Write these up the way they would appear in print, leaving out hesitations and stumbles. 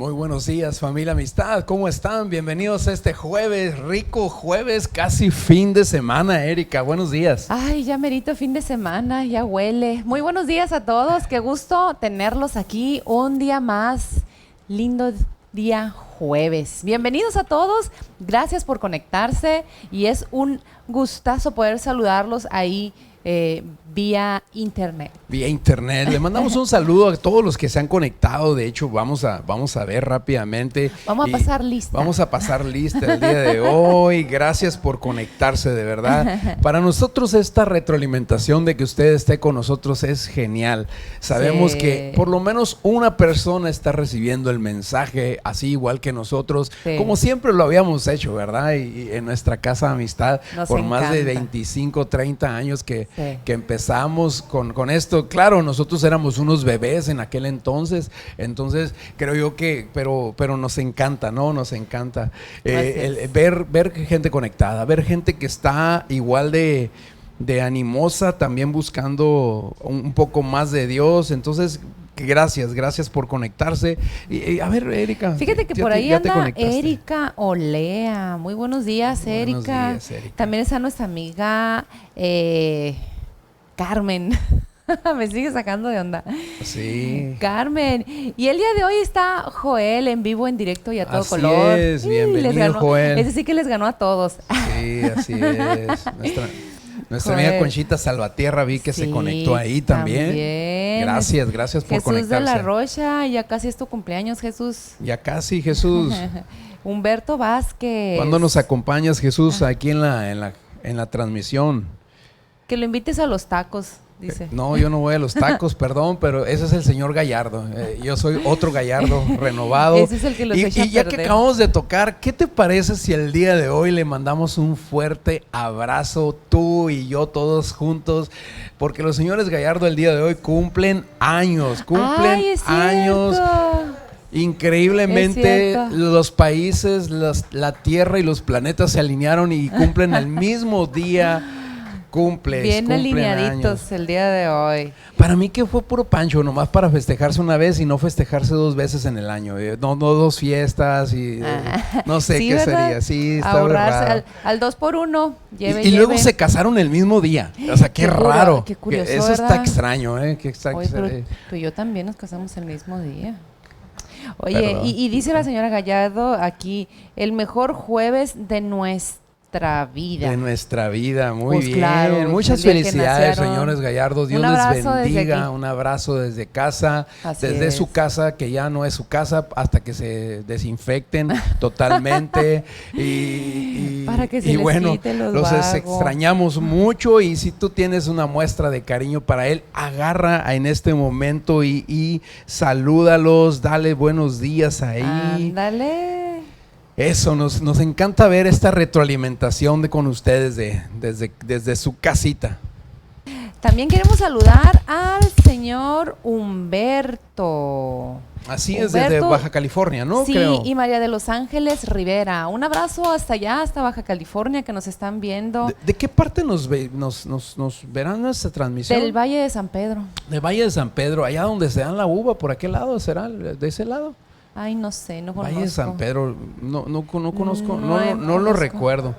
Muy buenos días, familia Amistad, ¿cómo están? Bienvenidos a este jueves, rico jueves, casi fin de semana, Erika, buenos días. Ay, ya merito fin de semana, ya huele. Muy buenos días a todos, qué gusto tenerlos aquí un día más, lindo día jueves. Bienvenidos a todos, gracias por conectarse y es un gustazo poder saludarlos ahí vía internet. Vía internet, le mandamos un saludo a todos los que se han conectado. De hecho, vamos a ver rápidamente. Vamos a pasar lista. Vamos a pasar lista el día de hoy. Gracias por conectarse, de verdad. Para nosotros esta retroalimentación de que usted esté con nosotros es genial. Sabemos que por lo menos una persona está recibiendo el mensaje, así igual que nosotros, como siempre lo habíamos hecho, ¿verdad? Y en nuestra casa de amistad, por más de 25, 30 años que empezamos con esto. Claro, nosotros éramos unos bebés en aquel entonces creo yo que, pero nos encanta, ¿no? Nos encanta ver gente conectada, ver gente que está igual de animosa, también buscando un poco más de Dios. Entonces, gracias por conectarse. A ver, Erika. Fíjate que por ahí anda Erika Olea. Muy buenos días, Erika. Buenos días, Erika. También está nuestra amiga Carmen. Me sigue sacando de onda. Sí. Carmen. Y el día de hoy está Joel en vivo, en directo y a todo color. Así es, bienvenido, Joel. Ese sí que les ganó a todos. Sí, así es. Nuestra amiga Conchita Salvatierra, vi que se conectó ahí también. Gracias por conectarse. Jesús de la Rocha, ya casi es tu cumpleaños, Jesús. Ya casi, Jesús. Humberto Vázquez. ¿Cuándo nos acompañas, Jesús, aquí en la transmisión? Que lo invites a los tacos, dice. No, yo no voy a los tacos, perdón, pero ese es el señor Gallardo. Yo soy otro Gallardo renovado. Ese es el que los echa a ya perder. Que acabamos de tocar, ¿qué te parece si el día de hoy le mandamos un fuerte abrazo, tú y yo todos juntos? Porque los señores Gallardo el día de hoy cumplen años, ¡Ay, es cierto! Increíblemente los países, la Tierra y los planetas se alinearon y cumplen el mismo día. Bien alineaditos el día de hoy. Para mí que fue puro pancho, nomás para festejarse una vez y no festejarse dos veces en el año. No dos fiestas y no sé qué ¿verdad? Sería. Sí, está ahorrarse al 2x1. Y luego se casaron el mismo día. O sea, qué raro. Qué curioso, eso ¿verdad? está extraño, Oye, pero tú y yo también nos casamos el mismo día. Oye, y dice la señora Gallardo aquí, el mejor jueves de nuestra vida. De nuestra vida, muy pues bien. Claro, muchas felicidades, señores Gallardo. Dios les bendiga. Un abrazo desde casa, desde su casa, que ya no es su casa, hasta que se desinfecten totalmente. Para que se les bueno, quite los extrañamos mucho. Y si tú tienes una muestra de cariño para él, agarra en este momento y salúdalos, dale buenos días ahí. Ándale. Eso, nos encanta ver esta retroalimentación con ustedes desde su casita. También queremos saludar al señor Humberto. Así es, desde Baja California, ¿no? Sí, creo. Y María de los Ángeles Rivera. Un abrazo hasta allá, hasta Baja California, que nos están viendo. ¿De qué parte nos verán nuestra transmisión? Del Valle de San Pedro. Del Valle de San Pedro, allá donde se dan la uva, ¿por aquel lado será? ¿De ese lado? Ay, no sé, no conozco. Valle de San Pedro, no conozco, no lo recuerdo.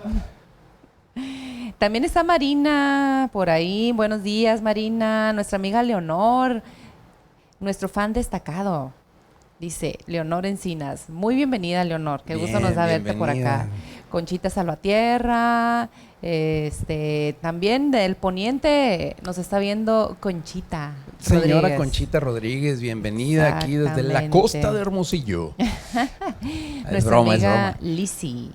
También está Marina por ahí. Buenos días, Marina. Nuestra amiga Leonor, nuestro fan destacado. Dice Leonor Encinas. Muy bienvenida, Leonor. Qué gusto nos da verte por acá. Conchita Salvatierra. También del poniente nos está viendo Conchita Señora Rodríguez. Conchita Rodríguez, bienvenida aquí desde la costa de Hermosillo. Nuestra amiga Lizzy.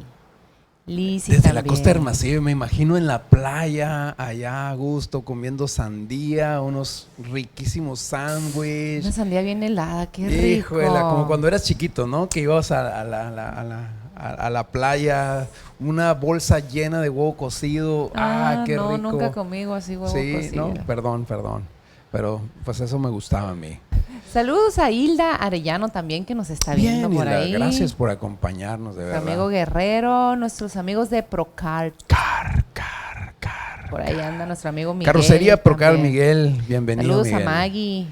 Desde también. La costa de Hermosillo, me imagino en la playa, allá a gusto, comiendo sandía, unos riquísimos sándwiches. Una sandía bien helada, qué rico. Híjole, como cuando eras chiquito, ¿no? Que ibas a la playa, una bolsa llena de huevo cocido. Qué rico. No, nunca conmigo así huevo cocido. Sí, no, perdón. Pero pues eso me gustaba a mí. Saludos a Hilda Arellano también, que nos está viendo por Hilda, ahí. Gracias por acompañarnos, de verdad. Amigo Guerrero, nuestros amigos de Procar. Por ahí anda nuestro amigo Miguel. Carrocería Procar Miguel, bienvenido. Saludos Miguel. a Maggie.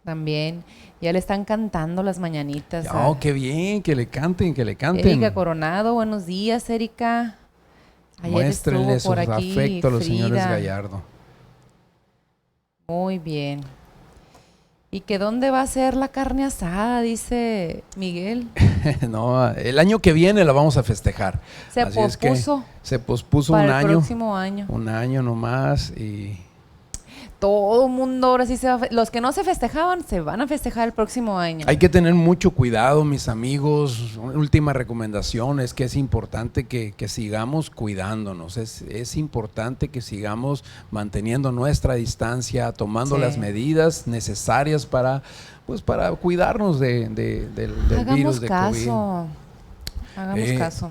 también. Ya le están cantando las mañanitas. Oh, qué bien, que le canten, que le canten. Erika Coronado, buenos días, Erika. Ayer Muéstrenle estuvo por sus aquí afectos a los Frida. señores Gallardo. Muy bien. ¿Y que dónde va a ser la carne asada? Dice Miguel. No, el año que viene la vamos a festejar. Se Así es que pospuso se pospuso para un el año. próximo año. Un año nomás y... Todo el mundo ahora sí se va los que no se festejaban se van a festejar el próximo año. Hay que tener mucho cuidado, mis amigos. Última recomendación es que es importante que sigamos cuidándonos. Es importante que sigamos manteniendo nuestra distancia, tomando las medidas necesarias para cuidarnos del virus de COVID. Hagamos caso.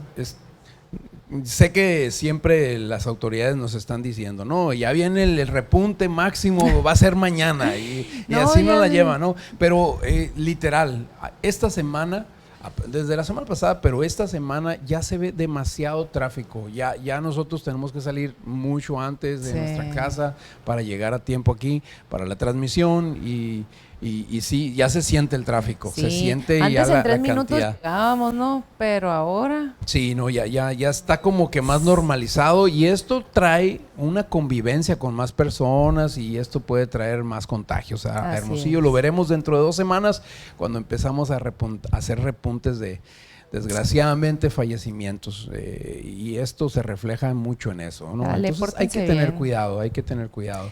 Sé que siempre las autoridades nos están diciendo, no, ya viene el repunte máximo, va a ser mañana y no, así nos la lleva, ¿no? Pero literal, esta semana, desde la semana pasada, pero esta semana ya se ve demasiado tráfico, ya nosotros tenemos que salir mucho antes de nuestra casa para llegar a tiempo aquí, para la transmisión y sí, ya se siente el tráfico, se siente antes ya en la 3 minutos cantidad. Llegábamos, ¿no? Pero ahora... Sí, no, ya está como que más normalizado y esto trae una convivencia con más personas y esto puede traer más contagios a Hermosillo. Lo veremos dentro de 2 semanas cuando empezamos a hacer repuntes de, desgraciadamente, fallecimientos y esto se refleja mucho en eso, ¿no? Dale, entonces hay que tener cuidado, hay que tener cuidado.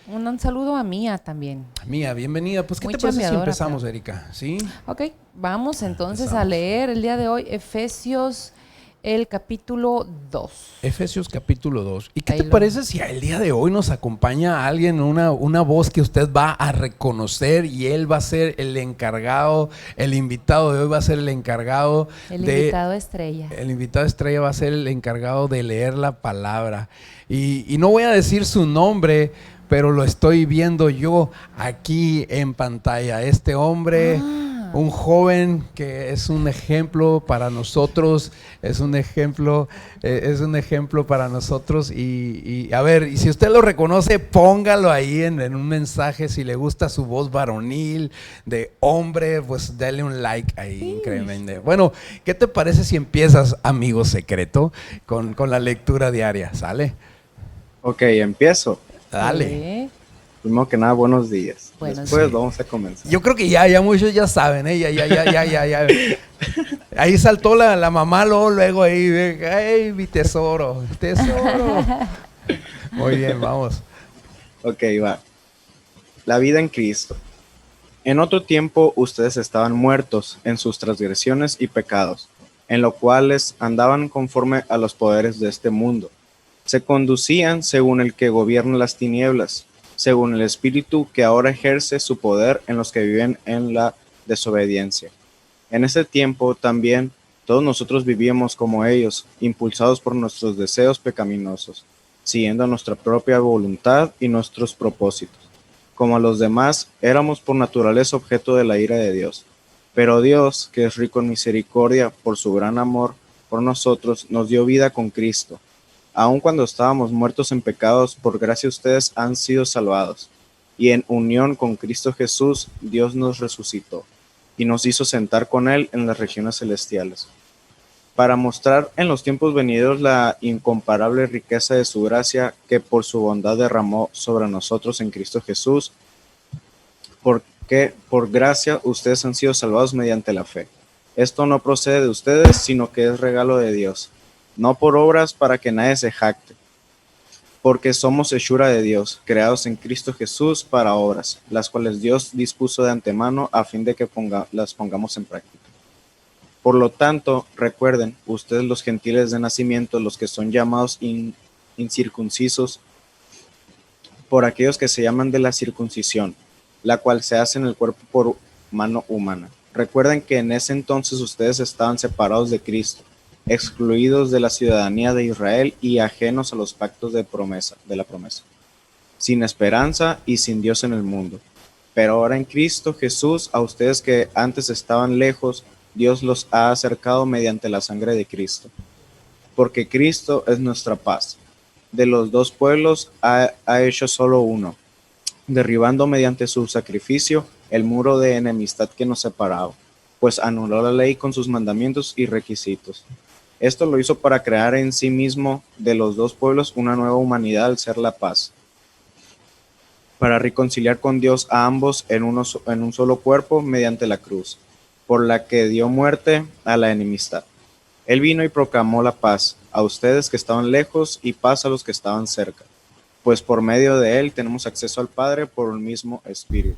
Un saludo a Mía también. Mía, bienvenida. Pues, ¿qué te parece si empezamos, Erika? ¿Sí? Ok, vamos entonces a leer el día de hoy Efesios, el capítulo 2. Efesios capítulo 2. ¿Y qué te parece si el día de hoy nos acompaña alguien, una voz que usted va a reconocer y él va a ser el encargado, el invitado de hoy va a ser el encargado invitado estrella. El invitado estrella va a ser el encargado de leer la palabra. Y no voy a decir su nombre, pero lo estoy viendo yo aquí en pantalla. Este hombre, un joven que es un ejemplo para nosotros, es un ejemplo para nosotros. Y a ver, y si usted lo reconoce, póngalo ahí en un mensaje. Si le gusta su voz varonil, de hombre, pues dale un like ahí, increíble. Bueno, ¿qué te parece si empiezas, amigo secreto, con la lectura diaria? ¿Sale? Ok, empiezo. Dale. Primero que nada, buenos días. Después vamos a comenzar. Yo creo que ya muchos ya saben, ya. Ahí saltó la mamá luego ahí, ¡ay, mi tesoro! Muy bien, vamos. Ok, va. La vida en Cristo. En otro tiempo ustedes estaban muertos en sus transgresiones y pecados, en los cuales andaban conforme a los poderes de este mundo. Se conducían según el que gobierna las tinieblas, según el espíritu que ahora ejerce su poder en los que viven en la desobediencia. En ese tiempo también todos nosotros vivíamos como ellos, impulsados por nuestros deseos pecaminosos, siguiendo nuestra propia voluntad y nuestros propósitos. Como a los demás, éramos por naturaleza objeto de la ira de Dios. Pero Dios, que es rico en misericordia, por su gran amor por nosotros, nos dio vida con Cristo. Aun cuando estábamos muertos en pecados, por gracia ustedes han sido salvados. Y en unión con Cristo Jesús, Dios nos resucitó y nos hizo sentar con Él en las regiones celestiales, para mostrar en los tiempos venideros la incomparable riqueza de su gracia que por su bondad derramó sobre nosotros en Cristo Jesús, porque por gracia ustedes han sido salvados mediante la fe. Esto no procede de ustedes, sino que es regalo de Dios, no por obras para que nadie se jacte, porque somos hechura de Dios, creados en Cristo Jesús para obras, las cuales Dios dispuso de antemano a fin de que las pongamos en práctica. Por lo tanto, recuerden, ustedes los gentiles de nacimiento, los que son llamados incircuncisos, por aquellos que se llaman de la circuncisión, la cual se hace en el cuerpo por mano humana. Recuerden que en ese entonces ustedes estaban separados de Cristo, excluidos de la ciudadanía de Israel y ajenos a los pactos de la promesa, sin esperanza y sin Dios en el mundo. Pero ahora en Cristo Jesús, a ustedes que antes estaban lejos, Dios los ha acercado mediante la sangre de Cristo. Porque Cristo es nuestra paz. De los dos pueblos ha hecho solo uno, derribando mediante su sacrificio el muro de enemistad que nos separaba, pues anuló la ley con sus mandamientos y requisitos. Esto lo hizo para crear en sí mismo de los dos pueblos una nueva humanidad al ser la paz, para reconciliar con Dios a ambos en un solo cuerpo mediante la cruz, por la que dio muerte a la enemistad. Él vino y proclamó la paz a ustedes que estaban lejos y paz a los que estaban cerca, pues por medio de él tenemos acceso al Padre por un mismo Espíritu.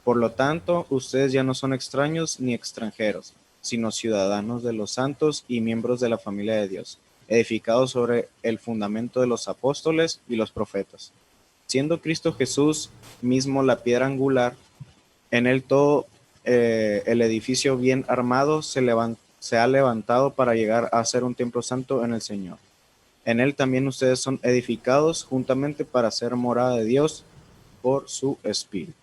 Por lo tanto, ustedes ya no son extraños ni extranjeros, sino ciudadanos de los santos y miembros de la familia de Dios, edificados sobre el fundamento de los apóstoles y los profetas, siendo Cristo Jesús mismo la piedra angular. En él todo el edificio bien armado se ha levantado para llegar a ser un templo santo en el Señor. En él también ustedes son edificados juntamente para ser morada de Dios por su Espíritu.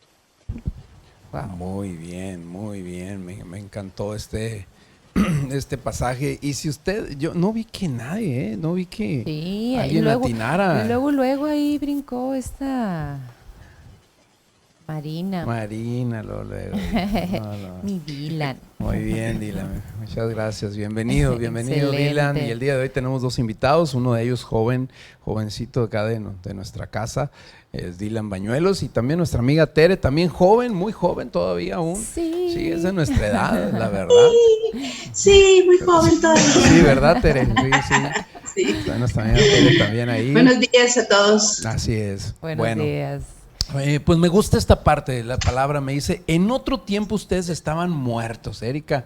Wow. Muy bien, muy bien. Me encantó este pasaje. Y si usted, yo no vi que nadie, no vi que alguien atinara. Y luego ahí brincó esta Marina, luego. No. Mi Dylan. Muy bien, Dylan. Muchas gracias. Bienvenido, Dylan. Y el día de hoy tenemos dos invitados. Uno de ellos jovencito acá de nuestra casa, es Dylan Bañuelos, y también nuestra amiga Tere, también joven, muy joven todavía aún. Sí, es de nuestra edad, la verdad. Sí, muy joven todavía. Sí, ¿verdad, Tere? Sí. Está nuestra amiga Tere también ahí. Buenos días a todos. Así es. Buenos días. Pues me gusta esta parte de la palabra. Me dice, en otro tiempo ustedes estaban muertos, Erika.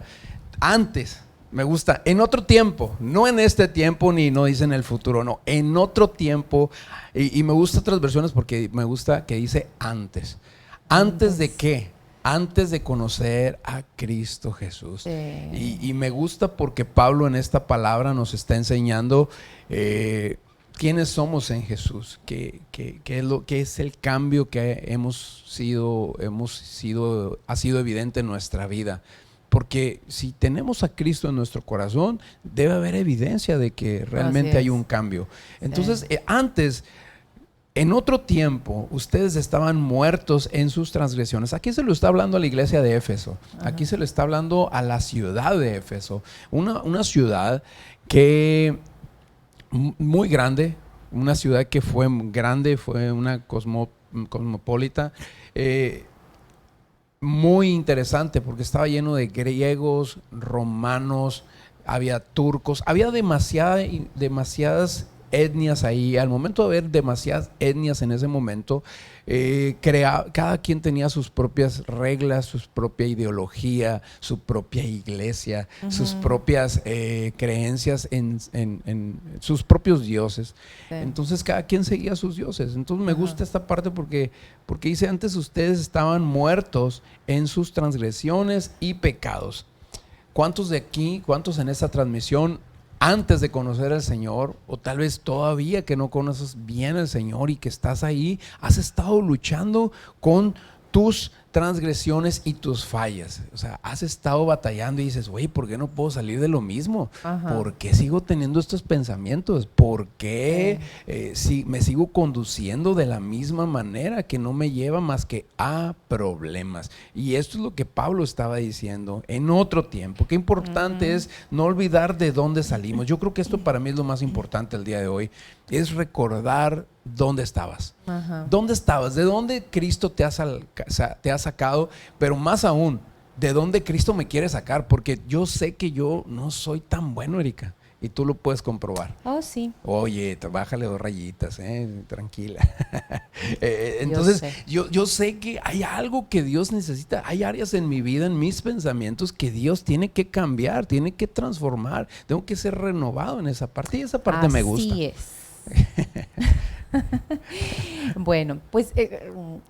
Antes, me gusta, en otro tiempo, no en este tiempo ni no dice en el futuro, no, en otro tiempo. Y me gusta otras versiones porque me gusta que dice antes. ¿Antes de qué? Antes de conocer a Cristo Jesús. Sí. Y me gusta porque Pablo en esta palabra nos está enseñando quiénes somos en Jesús, qué es el cambio que ha sido evidente en nuestra vida. Porque si tenemos a Cristo en nuestro corazón, debe haber evidencia de que realmente hay un cambio. Entonces, antes, en otro tiempo, ustedes estaban muertos en sus transgresiones. Aquí se lo está hablando a la iglesia de Éfeso. Ajá. Aquí se lo está hablando a la ciudad de Éfeso. Una ciudad que muy grande, una ciudad que fue grande, fue una cosmopolita, muy interesante porque estaba lleno de griegos, romanos, había turcos, había demasiadas etnias ahí. Al momento de haber demasiadas etnias en ese momento, cada quien tenía sus propias reglas, su propia ideología, su propia iglesia, sus propias creencias en sus propios dioses. Sí. Entonces cada quien seguía sus dioses. Entonces me gusta esta parte porque dice, antes ustedes estaban muertos en sus transgresiones y pecados. ¿Cuántos de aquí, cuántos en esta transmisión, antes de conocer al Señor, o tal vez todavía que no conoces bien al Señor y que estás ahí, has estado luchando con tus transgresiones y tus fallas? O sea, has estado batallando y dices, güey, ¿por qué no puedo salir de lo mismo? Ajá. ¿Por qué sigo teniendo estos pensamientos? ¿Por qué me sigo conduciendo de la misma manera que no me lleva más que a problemas? Y esto es lo que Pablo estaba diciendo en otro tiempo. Qué importante es no olvidar de dónde salimos. Yo creo que esto para mí es lo más importante el día de hoy, es recordar dónde estabas. Ajá. ¿Dónde estabas? ¿De dónde Cristo te ha sacado? Pero más aún, ¿de dónde Cristo me quiere sacar? Porque yo sé que yo no soy tan bueno, Erika. Y tú lo puedes comprobar. Oh, sí. Oye, bájale 2 rayitas, tranquila. Entonces, yo sé que hay algo que Dios necesita. Hay áreas en mi vida, en mis pensamientos, que Dios tiene que cambiar, tiene que transformar. Tengo que ser renovado en esa parte. Y esa parte me gusta. Así es. Bueno, pues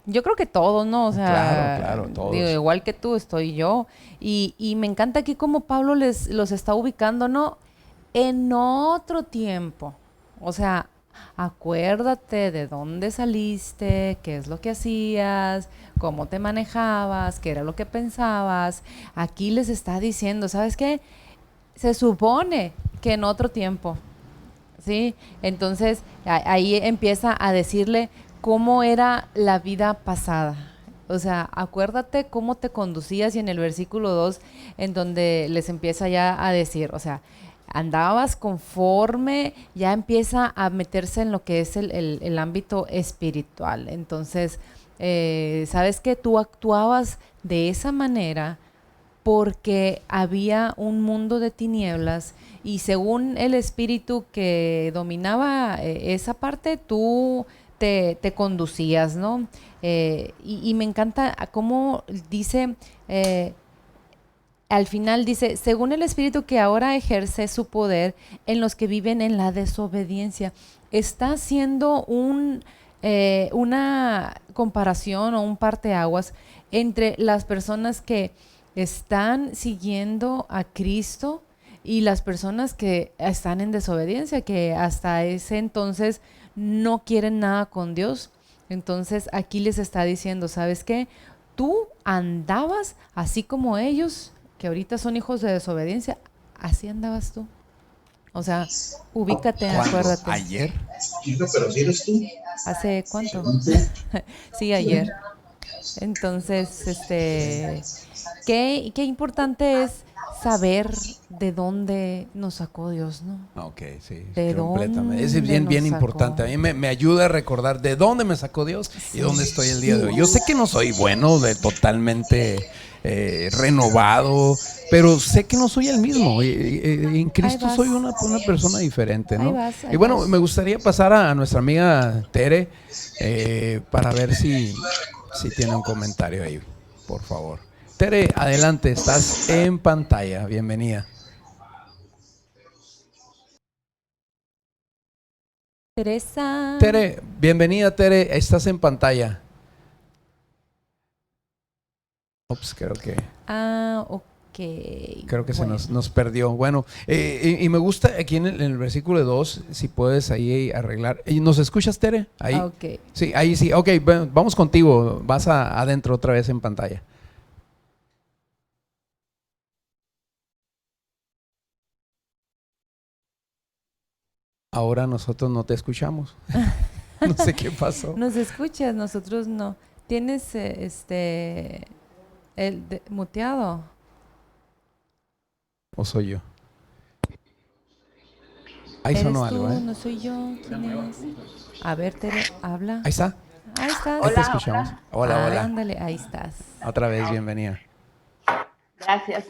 yo creo que todos, ¿no? O sea, claro, todos. Digo, igual que tú, estoy yo. Y me encanta aquí como Pablo los está ubicando, ¿no? En otro tiempo. O sea, acuérdate de dónde saliste, qué es lo que hacías, cómo te manejabas, qué era lo que pensabas. Aquí les está diciendo, ¿sabes qué? Se supone que en otro tiempo. ¿Sí? Entonces ahí empieza a decirle cómo era la vida pasada. O sea, acuérdate cómo te conducías, y en el versículo 2, en donde les empieza ya a decir, o sea, andabas conforme, ya empieza a meterse en lo que es el ámbito espiritual. Entonces, sabes que tú actuabas de esa manera porque había un mundo de tinieblas, y según el espíritu que dominaba esa parte, tú te conducías, ¿no? Y me encanta cómo dice, al final dice, según el espíritu que ahora ejerce su poder en los que viven en la desobediencia. Está haciendo una comparación o un parteaguas entre las personas que están siguiendo a Cristo y las personas que están en desobediencia, que hasta ese entonces no quieren nada con Dios. Entonces aquí les está diciendo, ¿sabes qué? Tú andabas así como ellos, que ahorita son hijos de desobediencia, así andabas tú. O sea, ubícate, acuérdate. ¿Ayer? Pero si eres tú. ¿Hace cuánto? Sí, ayer. Entonces, qué importante es saber de dónde nos sacó Dios, ¿no? Ok, sí, ¿De completamente. Es dónde bien, bien nos importante. A sacó? mí me ayuda a recordar de dónde me sacó Dios y dónde estoy el día de hoy. Yo sé que no soy bueno, totalmente renovado, pero sé que no soy el mismo. En Cristo vas. soy una persona diferente, Ahí ¿no? vas, ahí Y bueno, vas. me gustaría pasar a nuestra amiga Tere para ver si tiene un comentario ahí, por favor. Tere, adelante, estás en pantalla. Bienvenida. Teresa. Tere, bienvenida Tere, estás en pantalla. Ups, Ok. creo que Bueno. se nos perdió. Bueno, y me gusta aquí en el versículo 2, si puedes ahí arreglar. ¿Nos escuchas, Tere? Ahí. Ok. Sí, ahí sí. Ok, vamos contigo. Vas adentro otra vez en pantalla. Ahora nosotros no te escuchamos. No sé qué pasó. ¿Nos escuchas? Nosotros no. ¿Tienes muteado? ¿O soy yo? Ahí ¿Eres sonó tú? algo, ¿eh? ¿No soy yo? ¿Quién es? A ver, Tere, habla. Ahí está. Ahí estás. Ahí te escuchamos. Hola, hola. Ándale, ahí estás. Otra vez, bienvenida. Gracias.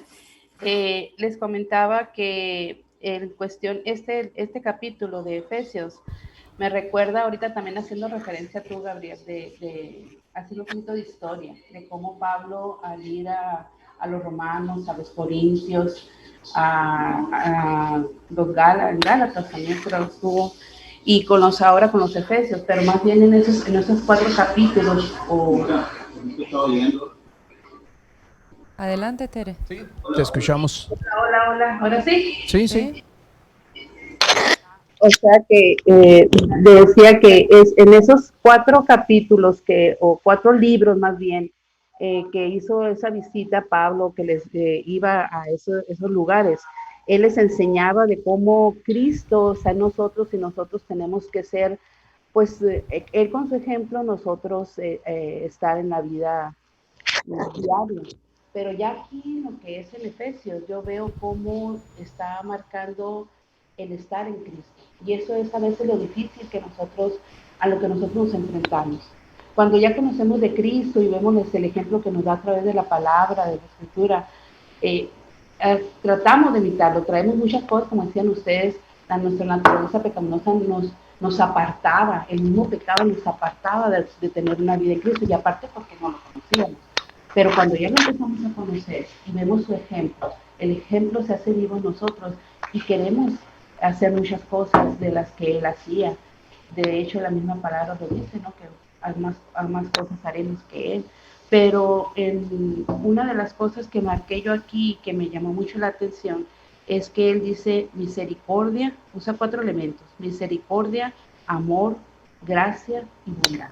Les comentaba que en cuestión, este capítulo de Efesios me recuerda ahorita también haciendo referencia a tú, Gabriel, de hacer un poquito de historia, de cómo Pablo al ir a los romanos, a los corintios, a los Gálatas también, pero estuvo, y ahora con los Efesios, pero más bien en esos 4 capítulos Adelante, Tere. Sí, te escuchamos. Hola, ¿ahora sí? Sí, sí. O sea que decía que es en esos 4 capítulos o 4 libros más bien, que hizo esa visita Pablo, que les iba a esos lugares, él les enseñaba de cómo Cristo está en nosotros y nosotros tenemos que ser, pues, él con su ejemplo, nosotros estar en la vida diaria. Pero ya aquí en lo que es el Efesios, yo veo cómo está marcando el estar en Cristo. Y eso es a veces lo difícil a lo que nosotros nos enfrentamos. Cuando ya conocemos de Cristo y vemos el ejemplo que nos da a través de la palabra, de la escritura, tratamos de imitarlo, traemos muchas cosas, como decían ustedes, nuestra naturaleza pecaminosa nos apartaba, el mismo pecado nos apartaba de tener una vida en Cristo, y aparte porque no lo conocíamos. Pero cuando ya lo empezamos a conocer y vemos su ejemplo, el ejemplo se hace vivo en nosotros y queremos hacer muchas cosas de las que él hacía. De hecho, la misma palabra lo dice, ¿no? Que a más cosas haremos que él. Pero una de las cosas que marqué yo aquí, que me llamó mucho la atención, es que él dice misericordia, usa 4 elementos: misericordia, amor, gracia y bondad.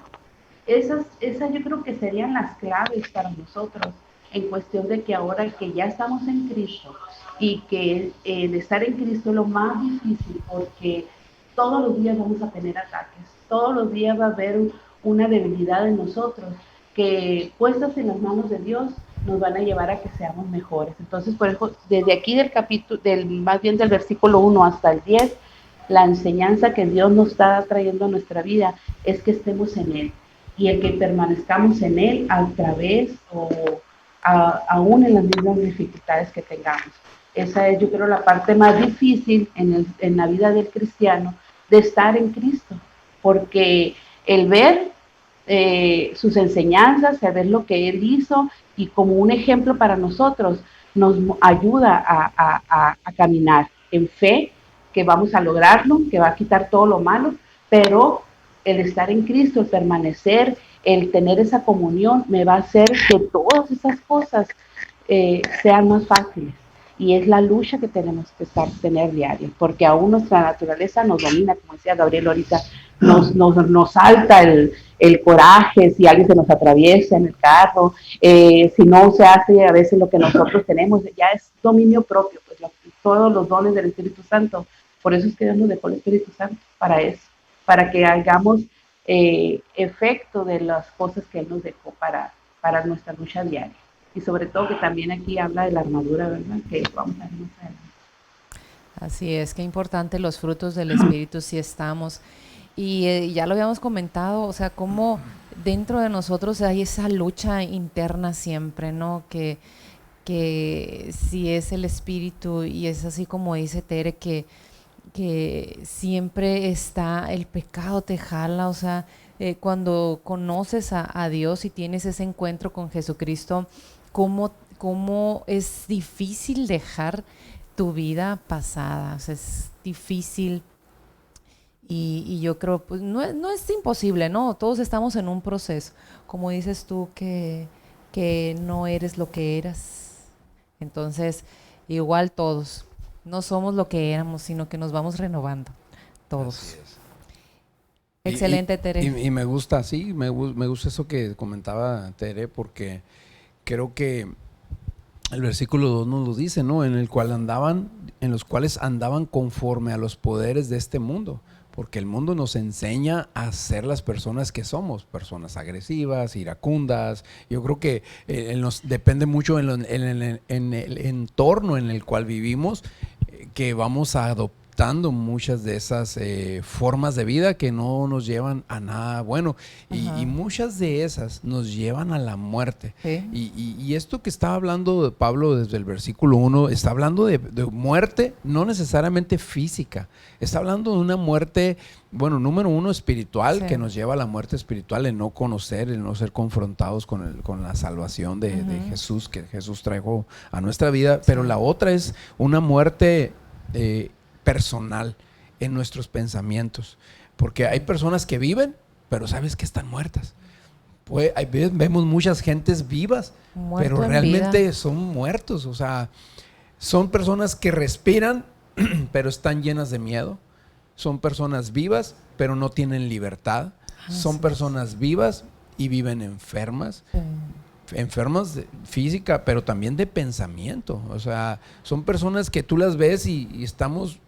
Esas yo creo que serían las claves para nosotros, en cuestión de que ahora que ya estamos en Cristo y que el estar en Cristo es lo más difícil, porque todos los días vamos a tener ataques, todos los días va a haber una debilidad en nosotros, que puestas en las manos de Dios nos van a llevar a que seamos mejores. Entonces, por eso, desde aquí del capítulo, más bien del versículo 1 hasta el 10, la enseñanza que Dios nos está trayendo a nuestra vida es que estemos en Él. Y el que permanezcamos en Él a través o aún en las mismas dificultades que tengamos. Esa es, yo creo, la parte más difícil en la vida del cristiano, de estar en Cristo, porque el ver sus enseñanzas, el ver lo que Él hizo y como un ejemplo para nosotros, nos ayuda a caminar en fe, que vamos a lograrlo, que va a quitar todo lo malo, pero el estar en Cristo, el permanecer, el tener esa comunión, me va a hacer que todas esas cosas sean más fáciles. Y es la lucha que tenemos que tener diario, porque aún nuestra naturaleza nos domina, como decía Gabriel ahorita, nos salta el coraje si alguien se nos atraviesa en el carro, si no se hace a veces lo que nosotros tenemos, ya es dominio propio, pues todos los dones del Espíritu Santo. Por eso es que Dios nos dejó el Espíritu Santo, para eso, para que hagamos efecto de las cosas que Él nos dejó para nuestra lucha diaria. Y sobre todo que también aquí habla de la armadura, ¿verdad? Que vamos a ver más adelante. Así es, qué importante los frutos del Espíritu si estamos. Y ya lo habíamos comentado, o sea, cómo dentro de nosotros hay esa lucha interna siempre, ¿no? Que si es el Espíritu, y es así como dice Tere, que siempre está el pecado, te jala, o sea, cuando conoces a Dios y tienes ese encuentro con Jesucristo, cómo es difícil dejar tu vida pasada, o sea, es difícil. Y yo creo, pues no es imposible, ¿no? Todos estamos en un proceso. Como dices tú, que no eres lo que eras. Entonces, igual todos. No somos lo que éramos, sino que nos vamos renovando. Todos. Así es. Excelente, Tere. Y me gusta, sí, me gusta eso que comentaba Tere, porque creo que el versículo 2 nos lo dice, ¿no? En los cuales andaban conforme a los poderes de este mundo. Porque el mundo nos enseña a ser las personas que somos, personas agresivas, iracundas. Yo creo que depende mucho en el entorno en el cual vivimos, que vamos adoptando muchas de esas formas de vida que no nos llevan a nada bueno. Y muchas de esas nos llevan a la muerte. ¿Sí? Y esto que estaba hablando de Pablo desde el versículo 1, está hablando de muerte, no necesariamente física. Está hablando de una muerte, bueno, número uno, espiritual, sí, que nos lleva a la muerte espiritual, el no conocer, el no ser confrontados con la salvación de Jesús, que Jesús trajo a nuestra vida. Sí. Pero la otra es una muerte personal en nuestros pensamientos, porque hay personas que viven, pero sabes que están muertas. Pues, vemos muchas gentes vivas, pero realmente vida. Son muertos, o sea, son personas que respiran, pero están llenas de miedo. Son personas vivas, pero no tienen libertad. Son personas vivas y viven enfermas. Sí. Enfermas física, pero también de pensamiento. O sea, son personas que tú las ves y estamos,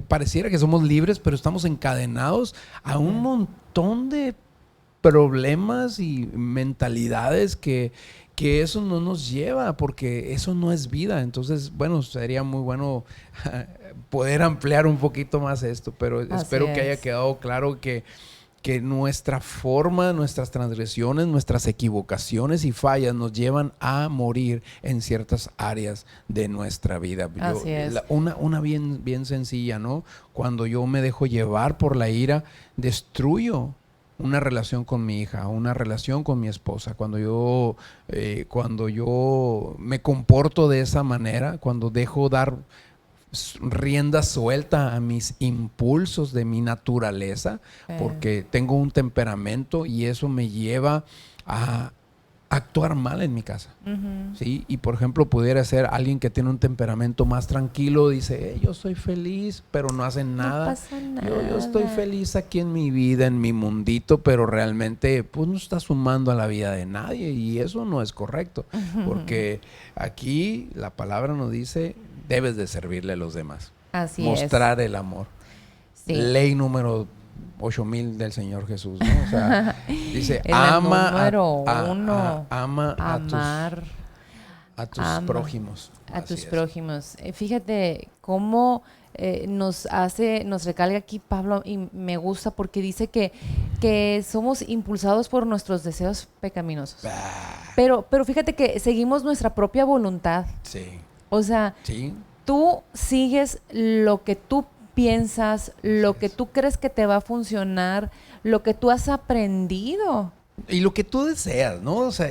pareciera que somos libres, pero estamos encadenados a un montón de problemas y mentalidades que eso no nos lleva, porque eso no es vida. Entonces, bueno, sería muy bueno poder ampliar un poquito más esto, pero espero que haya quedado claro que nuestra forma, nuestras transgresiones, nuestras equivocaciones y fallas nos llevan a morir en ciertas áreas de nuestra vida. Una bien sencilla, ¿no? Cuando yo me dejo llevar por la ira, destruyo una relación con mi hija, una relación con mi esposa. Cuando yo me comporto de esa manera, cuando dejo dar rienda suelta a mis impulsos de mi naturaleza, porque tengo un temperamento y eso me lleva a actuar mal en mi casa. ¿Sí? Y por ejemplo, pudiera ser alguien que tiene un temperamento más tranquilo, dice, yo soy feliz, pero no hacen nada. No pasa nada. Yo estoy feliz aquí en mi vida, en mi mundito, pero realmente pues no está sumando a la vida de nadie, y eso no es correcto, porque aquí la palabra nos dice, debes de servirle a los demás. Así mostrar el amor. Sí. Ley número 8,000 del Señor Jesús, ¿no? O sea, dice, En la ama número uno, ama amar a tus ama prójimos. a Así tus es. prójimos. Fíjate cómo nos recalca aquí Pablo, y me gusta porque dice que somos impulsados por nuestros deseos pecaminosos. Bah, Pero fíjate que seguimos nuestra propia voluntad. sí, O sea, sí. tú sigues lo que tú piensas, lo que tú crees que te va a funcionar, lo que tú has aprendido. Y lo que tú deseas, ¿no? O sea,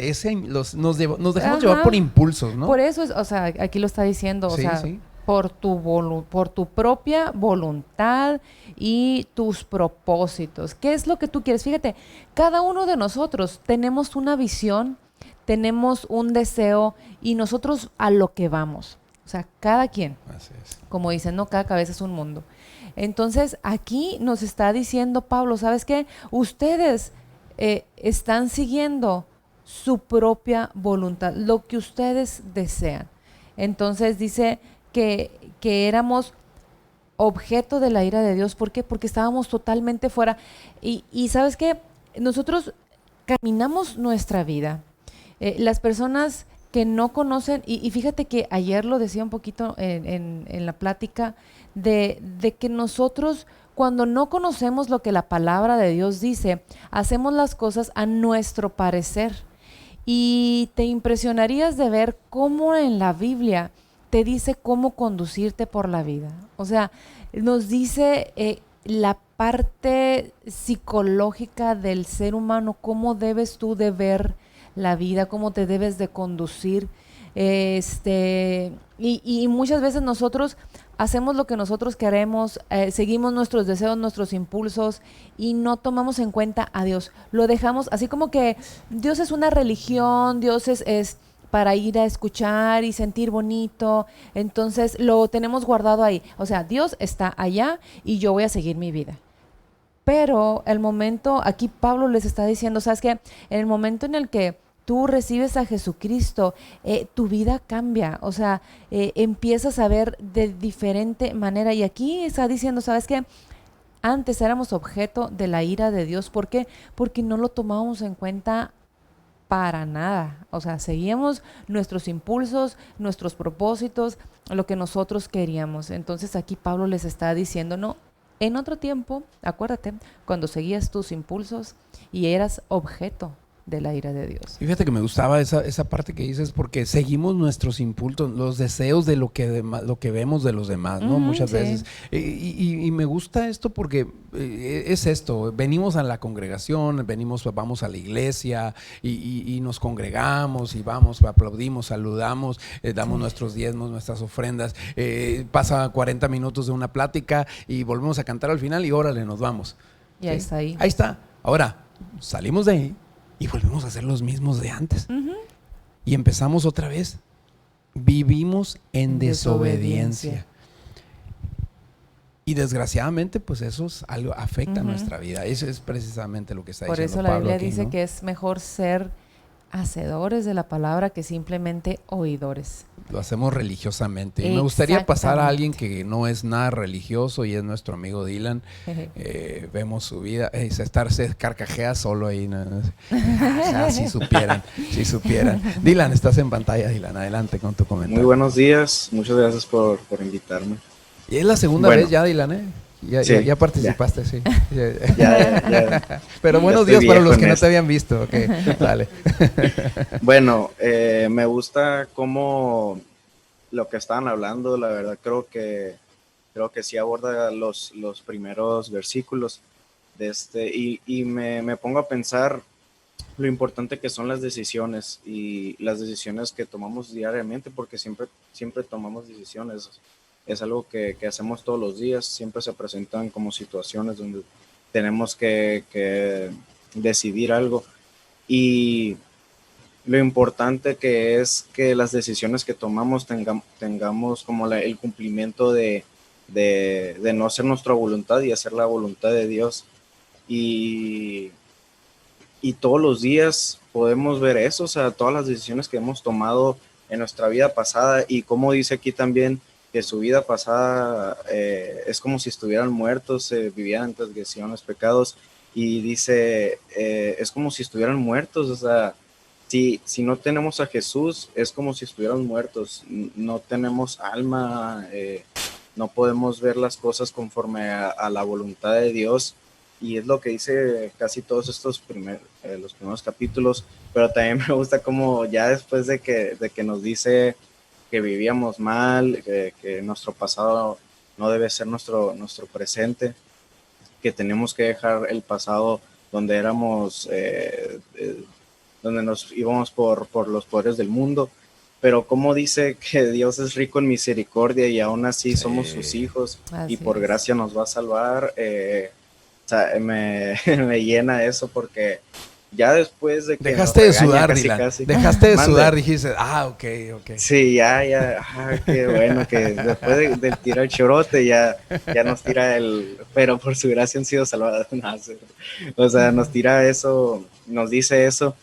nos dejamos Ajá. llevar por impulsos, ¿no? Por eso es, o sea, aquí lo está diciendo, o Sí, sea, sí. por tu propia voluntad y tus propósitos. ¿Qué es lo que tú quieres? Fíjate, cada uno de nosotros tenemos una visión, tenemos un deseo y nosotros a lo que vamos. O sea, cada quien, Así es. como dicen, no, cada cabeza es un mundo. Entonces, aquí nos está diciendo Pablo, ¿sabes qué? Ustedes están siguiendo su propia voluntad, lo que ustedes desean. Entonces dice que éramos objeto de la ira de Dios. ¿Por qué? Porque estábamos totalmente fuera. Y ¿sabes qué? Nosotros caminamos nuestra vida. Las personas que no conocen, y fíjate que ayer lo decía un poquito en la plática, de que nosotros cuando no conocemos lo que la palabra de Dios dice, hacemos las cosas a nuestro parecer. Y te impresionarías de ver cómo en la Biblia te dice cómo conducirte por la vida. O sea, nos dice la parte psicológica del ser humano, cómo debes tú de ver la vida, cómo te debes de conducir. Y muchas veces nosotros hacemos lo que nosotros queremos, seguimos nuestros deseos, nuestros impulsos y no tomamos en cuenta a Dios. Lo dejamos así como que Dios es una religión, Dios es para ir a escuchar y sentir bonito, entonces lo tenemos guardado ahí. O sea, Dios está allá y yo voy a seguir mi vida. Pero el momento, aquí Pablo les está diciendo, ¿sabes qué? En el momento en el que tú recibes a Jesucristo, tu vida cambia, o sea, empiezas a ver de diferente manera. Y aquí está diciendo, ¿sabes qué? Antes éramos objeto de la ira de Dios. ¿Por qué? Porque no lo tomábamos en cuenta para nada. O sea, seguíamos nuestros impulsos, nuestros propósitos, lo que nosotros queríamos. Entonces aquí Pablo les está diciendo, no, en otro tiempo, acuérdate, cuando seguías tus impulsos y eras objeto de la ira de Dios. Y fíjate que me gustaba esa parte que dices, porque seguimos nuestros impulsos, los deseos de lo que vemos de los demás, ¿no? Muchas sí. veces. Y me gusta esto porque es esto, venimos a la congregación, vamos a la iglesia y nos congregamos y vamos, aplaudimos, saludamos, damos nuestros diezmos, nuestras ofrendas, pasa 40 minutos de una plática y volvemos a cantar al final y órale, nos vamos. Y ahí está ahí. Ahí está. Ahora, salimos de ahí y volvemos a ser los mismos de antes. Y empezamos otra vez. Vivimos en desobediencia. Y desgraciadamente, pues eso es algo afecta a nuestra vida. Eso es precisamente lo que está Por diciendo eso la Pablo Biblia aquí, dice ¿no? que es mejor ser hacedores de la palabra que simplemente oidores. Lo hacemos religiosamente. Y me gustaría pasar a alguien que no es nada religioso y es nuestro amigo Dylan. Vemos su vida. Se carcajea solo ahí, ¿no? Si supieran, si supieran. Dylan, estás en pantalla, Dylan. Adelante con tu comentario. Muy buenos días, muchas gracias por invitarme. Y es la segunda vez ya, Dylan, ¿eh? Ya participaste, sí. Ya. Pero buenos días para los que no te habían visto. Okay, dale. Bueno, me gusta cómo lo que estaban hablando, la verdad creo que sí aborda los primeros versículos de y me pongo a pensar lo importante que son las decisiones y las decisiones que tomamos diariamente, porque siempre tomamos decisiones. Es algo que hacemos todos los días, siempre se presentan como situaciones donde tenemos que decidir algo. Y lo importante que es que las decisiones que tomamos tengamos como el cumplimiento de no hacer nuestra voluntad y hacer la voluntad de Dios. Y todos los días podemos ver eso, o sea, todas las decisiones que hemos tomado en nuestra vida pasada, y como dice aquí también, que su vida pasada es como si estuvieran muertos, vivían en transgresiones, pecados, y dice, es como si estuvieran muertos, o sea, si no tenemos a Jesús, es como si estuvieran muertos, no tenemos alma, no podemos ver las cosas conforme a la voluntad de Dios, y es lo que dice casi todos estos los primeros capítulos, pero también me gusta como ya después de que nos dice que vivíamos mal, que nuestro pasado no debe ser nuestro presente, que tenemos que dejar el pasado donde éramos, donde nos íbamos por los poderes del mundo, pero como dice que Dios es rico en misericordia y aún así somos sus hijos y por gracia nos va a salvar, o sea, me llena eso porque ya después de que dejaste de sudar, casi, Dylan. casi, Dejaste de mande. sudar, dijiste, ok. Sí, ya, qué bueno que después de tirar el chorote ya nos tira pero por su gracia han sido salvados. No, o sea, nos tira eso, nos dice eso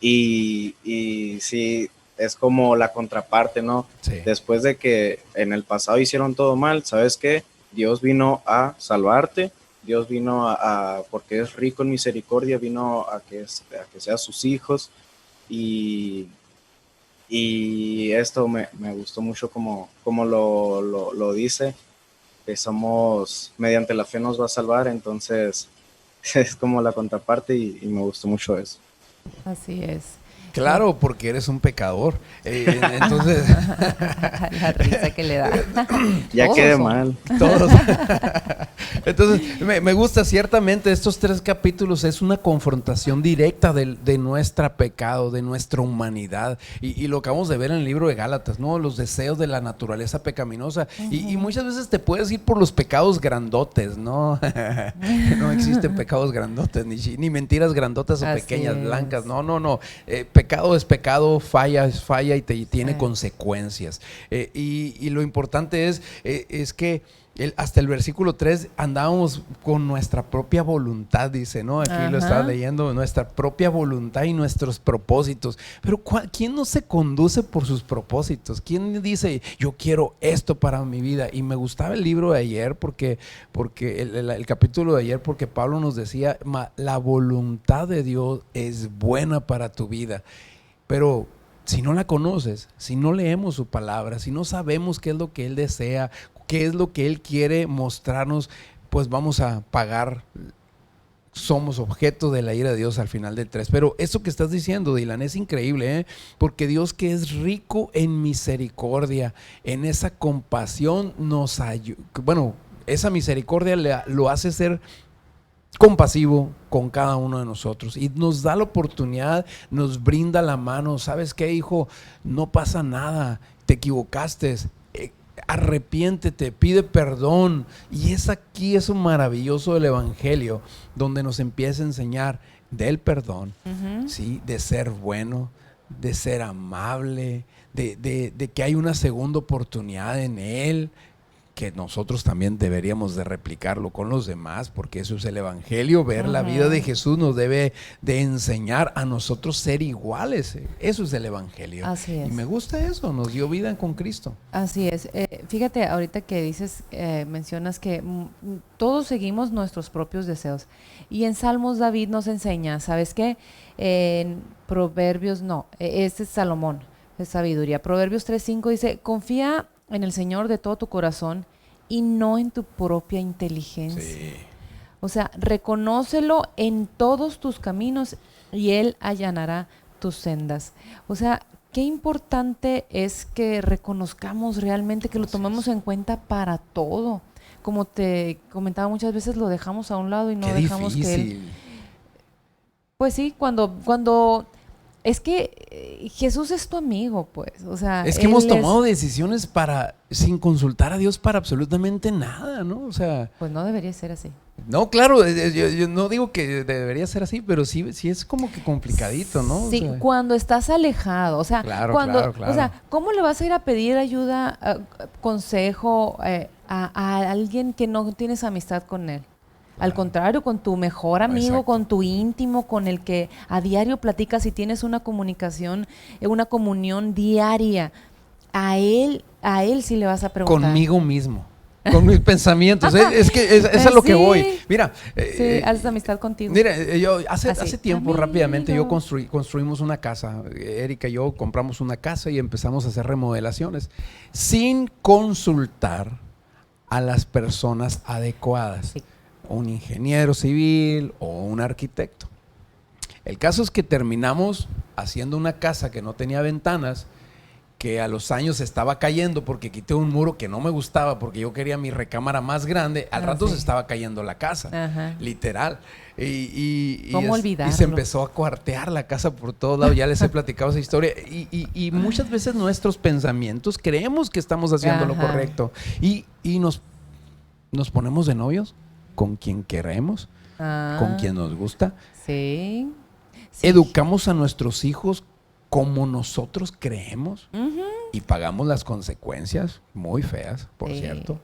y sí, es como la contraparte, ¿no? Sí. Después de que en el pasado hicieron todo mal, ¿sabes qué? Dios vino a salvarte. Dios vino porque es rico en misericordia, vino a que sean sus hijos y esto me gustó mucho como lo dice, que somos, mediante la fe nos va a salvar, entonces es como la contraparte y me gustó mucho eso. Así es. Claro, porque eres un pecador. Entonces. La risa que le da. Ya quedé mal. Todos. Entonces, me gusta ciertamente estos 3 capítulos. Es una confrontación directa de nuestro pecado, de nuestra humanidad. Y lo acabamos de ver en el libro de Gálatas, ¿no? Los deseos de la naturaleza pecaminosa. Y muchas veces te puedes ir por los pecados grandotes, ¿no? No existen pecados grandotes, ni mentiras grandotas o Así pequeñas, es. blancas. No. Pecado es pecado, falla es falla y tiene consecuencias. Y lo importante es que hasta el versículo 3 andábamos con nuestra propia voluntad, dice, ¿no? Aquí lo estaba leyendo, nuestra propia voluntad y nuestros propósitos. Pero ¿quién no se conduce por sus propósitos? ¿Quién dice, yo quiero esto para mi vida? Y me gustaba el libro de ayer porque el capítulo de ayer, porque Pablo nos decía, la voluntad de Dios es buena para tu vida. Pero si no la conoces, si no leemos su palabra, si no sabemos qué es lo que Él desea, qué es lo que Él quiere mostrarnos, pues vamos a pagar. Somos objeto de la ira de Dios al final del 3. Pero eso que estás diciendo, Dylan, es increíble, porque Dios, que es rico en misericordia, en esa compasión, nos ayuda. Bueno, esa misericordia lo hace ser compasivo con cada uno de nosotros y nos da la oportunidad, nos brinda la mano. ¿Sabes qué, hijo? No pasa nada, te equivocaste, arrepiéntete, pide perdón. Y es aquí eso maravilloso del evangelio, donde nos empieza a enseñar del perdón, ¿sí? De ser bueno, de ser amable, de que hay una segunda oportunidad en Él, que nosotros también deberíamos de replicarlo con los demás, porque eso es el evangelio. Ver la vida de Jesús nos debe de enseñar a nosotros ser iguales. Eso es el evangelio. Así es. Y me gusta eso, nos dio vida con Cristo. Así es. Fíjate, ahorita que dices, mencionas que todos seguimos nuestros propios deseos. Y en Salmos David nos enseña, ¿sabes qué? En Proverbios este es Salomón, es sabiduría. Proverbios 3:5 dice, confía en el Señor de todo tu corazón y no en tu propia inteligencia. Sí. O sea, reconócelo en todos tus caminos y Él allanará tus sendas. O sea, qué importante es que reconozcamos realmente, que lo tomemos en cuenta para todo. Como te comentaba, muchas veces lo dejamos a un lado y no dejamos que Él... Pues sí, cuando es que Jesús es tu amigo, pues, o sea, es que hemos tomado decisiones sin consultar a Dios para absolutamente nada, ¿no? O sea, pues no debería ser así. No, claro, yo no digo que debería ser así, pero sí es como que complicadito, ¿no? Sí, o sea, cuando estás alejado, o sea, claro. O sea, ¿cómo le vas a ir a pedir ayuda, consejo a alguien que no tienes amistad con él? Al contrario, con tu mejor amigo, exacto, con tu íntimo, con el que a diario platicas y tienes una comunicación, una comunión diaria. a él sí le vas a preguntar. Conmigo mismo, con mis pensamientos. Es que es a lo que Sí. voy. Mira, Sí, haces amistad contigo. mira, yo hace Así. tiempo, rápidamente, yo Amigo. construimos una casa. Erika y yo compramos una casa y empezamos a hacer remodelaciones sin consultar a las personas adecuadas. Sí. Un ingeniero civil o un arquitecto. El caso es que terminamos haciendo una casa que no tenía ventanas, que a los años se estaba cayendo porque quité un muro que no me gustaba porque yo quería mi recámara más grande. Al rato sí. se estaba cayendo la casa, Ajá. literal. ¿Cómo olvidarlo? Y se empezó a cuartear la casa por todos lados. Ya les he platicado esa historia. Y muchas veces nuestros pensamientos creemos que estamos haciendo lo Ajá. correcto. Y nos ponemos de novios con quien queremos, con quien nos gusta. Sí. Sí. Educamos a nuestros hijos como nosotros creemos y pagamos las consecuencias muy feas, por Sí. cierto.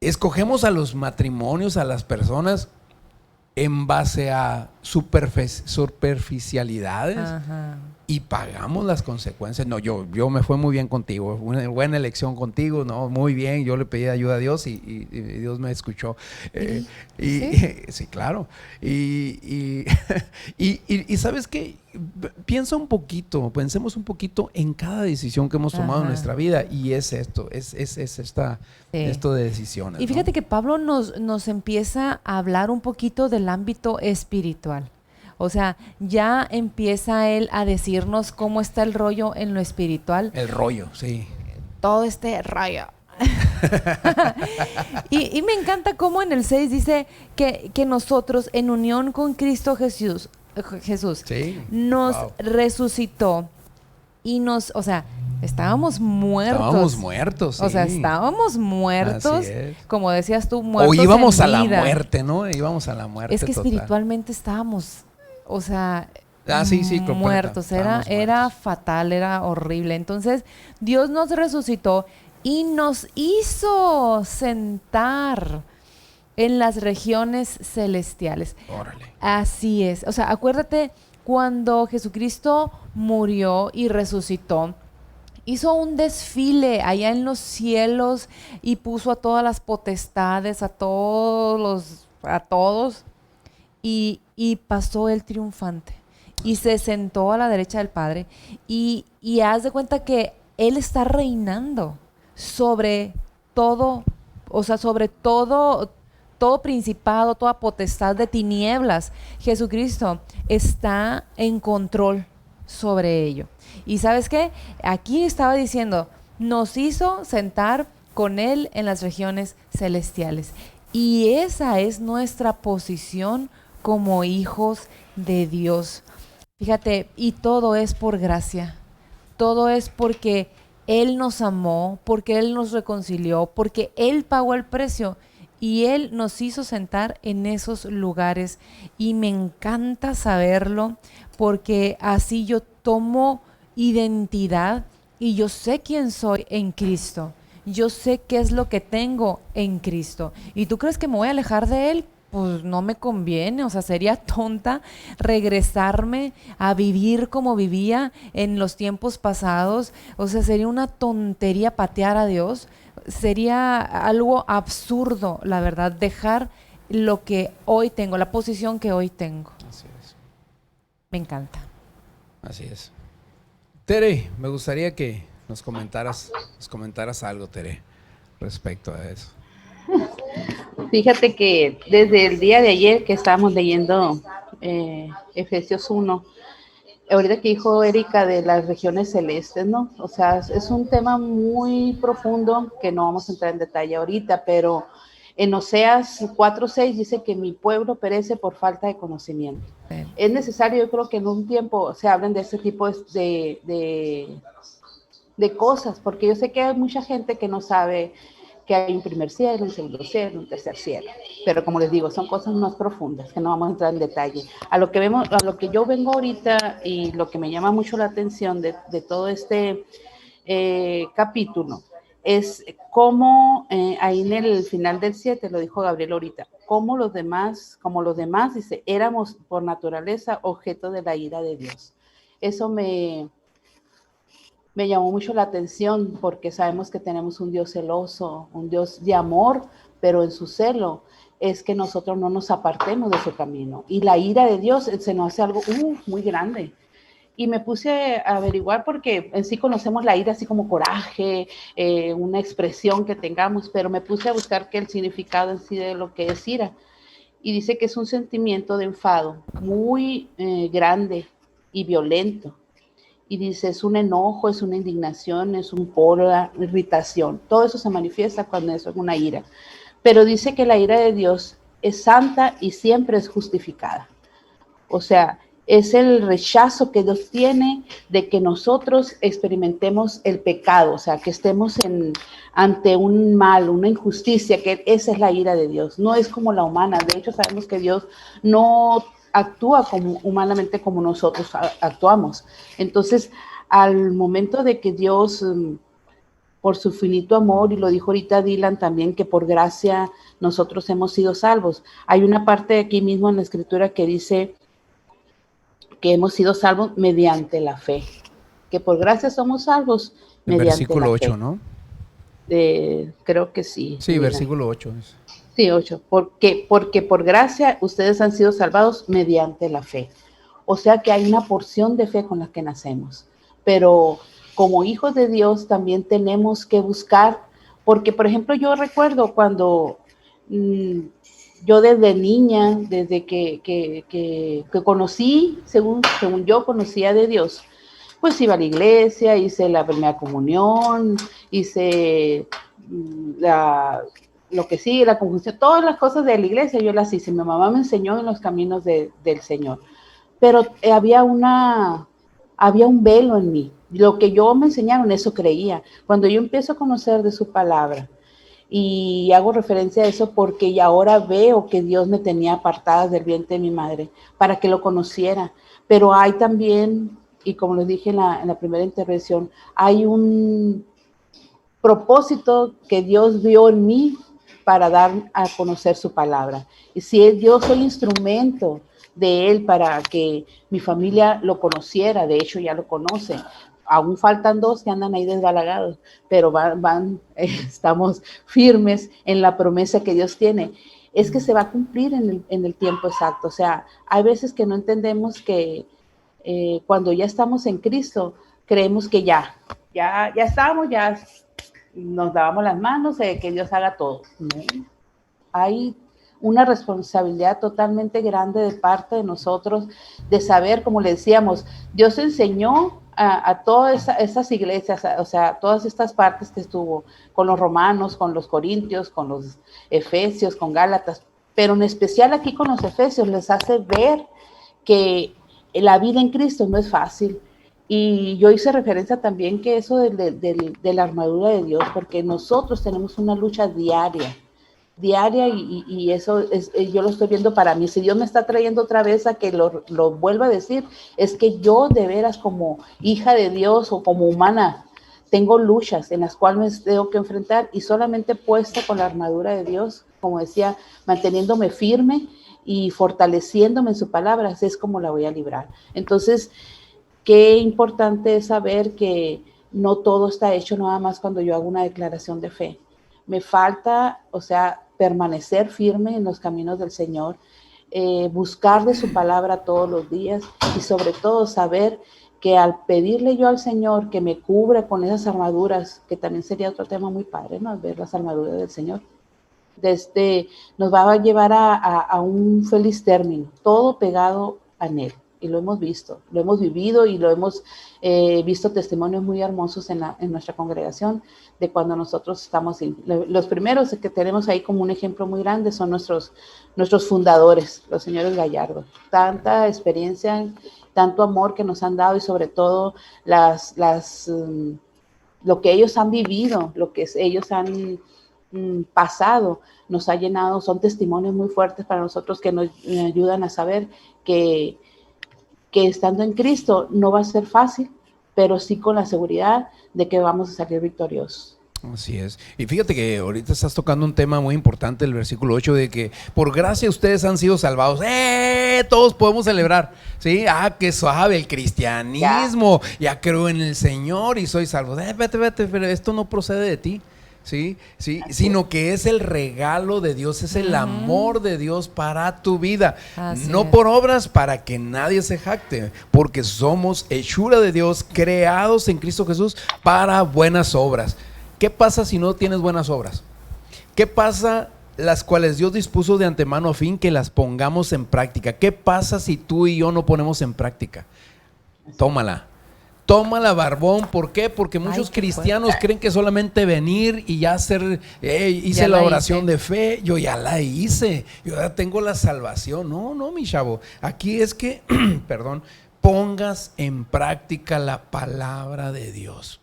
Escogemos a los matrimonios, a las personas en base a superficialidades Ajá. y pagamos las consecuencias. No, yo me fue muy bien contigo, una buena elección contigo, no, muy bien, yo le pedí ayuda a Dios y Dios me escuchó. Sí, claro. Y ¿sabes qué? Pensemos un poquito en cada decisión que hemos tomado en Ajá. nuestra vida y es esto, esto de decisiones. Y fíjate ¿no? que Pablo nos empieza a hablar un poquito del ámbito espiritual. O sea, ya empieza él a decirnos cómo está el rollo en lo espiritual. El rollo, sí. Todo este rollo. y me encanta cómo en el 6 dice que nosotros en unión con Cristo Jesús Sí. nos Wow. resucitó y o sea, estábamos muertos. Estábamos muertos, sí. O sea, estábamos muertos, Así es. como decías tú, muertos O íbamos en a la vida. muerte, ¿no? Íbamos a la muerte. Es que total. espiritualmente estábamos, o sea, Sí, completa. muertos. Estábamos Era muertos. fatal, era horrible. Entonces, Dios nos resucitó y nos hizo sentar en las regiones celestiales. Órale. Así es. O sea, acuérdate cuando Jesucristo murió y resucitó. Hizo un desfile allá en los cielos y puso a todas las potestades, a todos, y pasó él triunfante. Y se sentó a la derecha del Padre y haz de cuenta que él está reinando sobre todo, o sea, sobre todo principado, toda potestad de tinieblas. Jesucristo está en control sobre ello. Y ¿sabes qué? Aquí estaba diciendo, nos hizo sentar con Él en las regiones celestiales. Y esa es nuestra posición como hijos de Dios. Fíjate, y todo es por gracia. Todo es porque Él nos amó, porque Él nos reconcilió, porque Él pagó el precio. Y Él nos hizo sentar en esos lugares. Y me encanta saberlo, porque así yo tomo identidad y yo sé quién soy en Cristo. Yo sé qué es lo que tengo en Cristo. ¿Y tú crees que me voy a alejar de Él? Pues no me conviene, o sea, sería tonta regresarme a vivir como vivía en los tiempos pasados. O sea, sería una tontería patear a Dios. Sería algo absurdo, la verdad, dejar lo que hoy tengo, la posición que hoy tengo. Así es. Me encanta. Así es. Tere, me gustaría que nos comentaras algo, Tere, respecto a eso. Fíjate que desde el día de ayer que estábamos leyendo Efesios 1, ahorita que dijo Erika de las regiones celestes, ¿no? O sea, es un tema muy profundo que no vamos a entrar en detalle ahorita, pero en Oseas 4:6 dice que mi pueblo perece por falta de conocimiento. Sí. Es necesario, yo creo que en un tiempo se hablen de este tipo de cosas, porque yo sé que hay mucha gente que no sabe que hay un primer cielo, un segundo cielo, un tercer cielo, pero como les digo, son cosas más profundas que no vamos a entrar en detalle. A lo que yo vengo ahorita y lo que me llama mucho la atención de todo este capítulo es cómo ahí en el final del 7, lo dijo Gabriel ahorita, como los demás, dice, éramos por naturaleza objeto de la ira de Dios. Eso me me llamó mucho la atención porque sabemos que tenemos un Dios celoso, un Dios de amor, pero en su celo es que nosotros no nos apartemos de su camino. Y la ira de Dios se nos hace algo muy grande. Y me puse a averiguar porque en sí conocemos la ira así como coraje, una expresión que tengamos, pero me puse a buscar qué el significado en sí de lo que es ira. Y dice que es un sentimiento de enfado muy grande y violento. Y dice, es un enojo, es una indignación, es un cólera, irritación. Todo eso se manifiesta cuando eso es una ira. Pero dice que la ira de Dios es santa y siempre es justificada. O sea, es el rechazo que Dios tiene de que nosotros experimentemos el pecado, o sea, que estemos ante un mal, una injusticia, que esa es la ira de Dios. No es como la humana. De hecho, sabemos que Dios no actúa humanamente como nosotros actuamos. Entonces, al momento de que Dios, por su finito amor, y lo dijo ahorita Dylan también, que por gracia nosotros hemos sido salvos. Hay una parte aquí mismo en la Escritura que dice que hemos sido salvos mediante la fe, que por gracia somos salvos mediante versículo la 8, fe. ¿no? Creo que sí. Sí, versículo 8. Sí, 8. Porque por gracia ustedes han sido salvados mediante la fe. O sea que hay una porción de fe con la que nacemos. Pero como hijos de Dios también tenemos que buscar, porque por ejemplo yo recuerdo cuando yo desde niña, desde que conocí, según yo conocía de Dios, pues iba a la iglesia, hice la primera comunión, hice lo que sigue, la conjunción, todas las cosas de la iglesia yo las hice. Mi mamá me enseñó en los caminos del Señor. Pero había un velo en mí. Lo que yo me enseñaron, eso creía. Cuando yo empiezo a conocer de su palabra, y hago referencia a eso porque ya ahora veo que Dios me tenía apartada del vientre de mi madre para que lo conociera. Pero hay también, y como les dije en la primera intervención, hay un propósito que Dios vio en mí para dar a conocer su palabra. Y si yo soy instrumento de Él para que mi familia lo conociera, de hecho ya lo conoce. Aún faltan 2 que andan ahí desbalagados, pero estamos firmes en la promesa que Dios tiene. Es que se va a cumplir en el tiempo exacto. O sea, hay veces que no entendemos que cuando ya estamos en Cristo, creemos que ya estamos, ya nos lavamos las manos, que Dios haga todo. No. Hay una responsabilidad totalmente grande de parte de nosotros de saber, como le decíamos, Dios enseñó a todas esas iglesias, o sea, todas estas partes que estuvo con los romanos, con los corintios, con los efesios, con gálatas, pero en especial aquí con los efesios les hace ver que la vida en Cristo no es fácil. Y yo hice referencia también que eso de la armadura de Dios, porque nosotros tenemos una lucha diaria y eso yo lo estoy viendo para mí. Si Dios me está trayendo otra vez a que lo vuelva a decir, es que yo de veras como hija de Dios o como humana tengo luchas en las cuales me tengo que enfrentar y solamente puesta con la armadura de Dios, como decía, manteniéndome firme y fortaleciéndome en su palabra, así es como la voy a librar. Entonces, qué importante es saber que no todo está hecho nada más cuando yo hago una declaración de fe. Me falta, o sea, permanecer firme en los caminos del Señor, buscar de su palabra todos los días y sobre todo saber que al pedirle yo al Señor que me cubra con esas armaduras, que también sería otro tema muy padre, ¿no? Ver las armaduras del Señor. Nos va a llevar a un feliz término, todo pegado a Él. Y lo hemos visto, lo hemos vivido y lo hemos visto testimonios muy hermosos en nuestra congregación de cuando nosotros estamos. Los primeros que tenemos ahí como un ejemplo muy grande son nuestros fundadores, los señores Gallardo. Tanta experiencia, tanto amor que nos han dado y sobre todo lo que ellos han vivido, lo que ellos han pasado, nos ha llenado, son testimonios muy fuertes para nosotros que nos ayudan a saber que estando en Cristo no va a ser fácil, pero sí con la seguridad de que vamos a salir victoriosos. Así es. Y fíjate que ahorita estás tocando un tema muy importante, el versículo 8, de que por gracia ustedes han sido salvados. Todos podemos celebrar. ¿Sí? Qué suave el cristianismo. Ya creo en el Señor y soy salvo. Vete, pero esto no procede de ti. Sí, sino que es el regalo de Dios, es el amor de Dios para tu vida. No por obras para que nadie se jacte, porque somos hechura de Dios, creados en Cristo Jesús para buenas obras. ¿Qué pasa si no tienes buenas obras? ¿Qué pasa las cuales Dios dispuso de antemano a fin que las pongamos en práctica? ¿Qué pasa si tú y yo no ponemos en práctica? Tómala, barbón. ¿Por qué? Porque muchos cristianos creen que solamente venir y ya hacer, hice la oración de fe, yo ya la hice, yo ya tengo la salvación. No, mi chavo, aquí es que, perdón, pongas en práctica la palabra de Dios.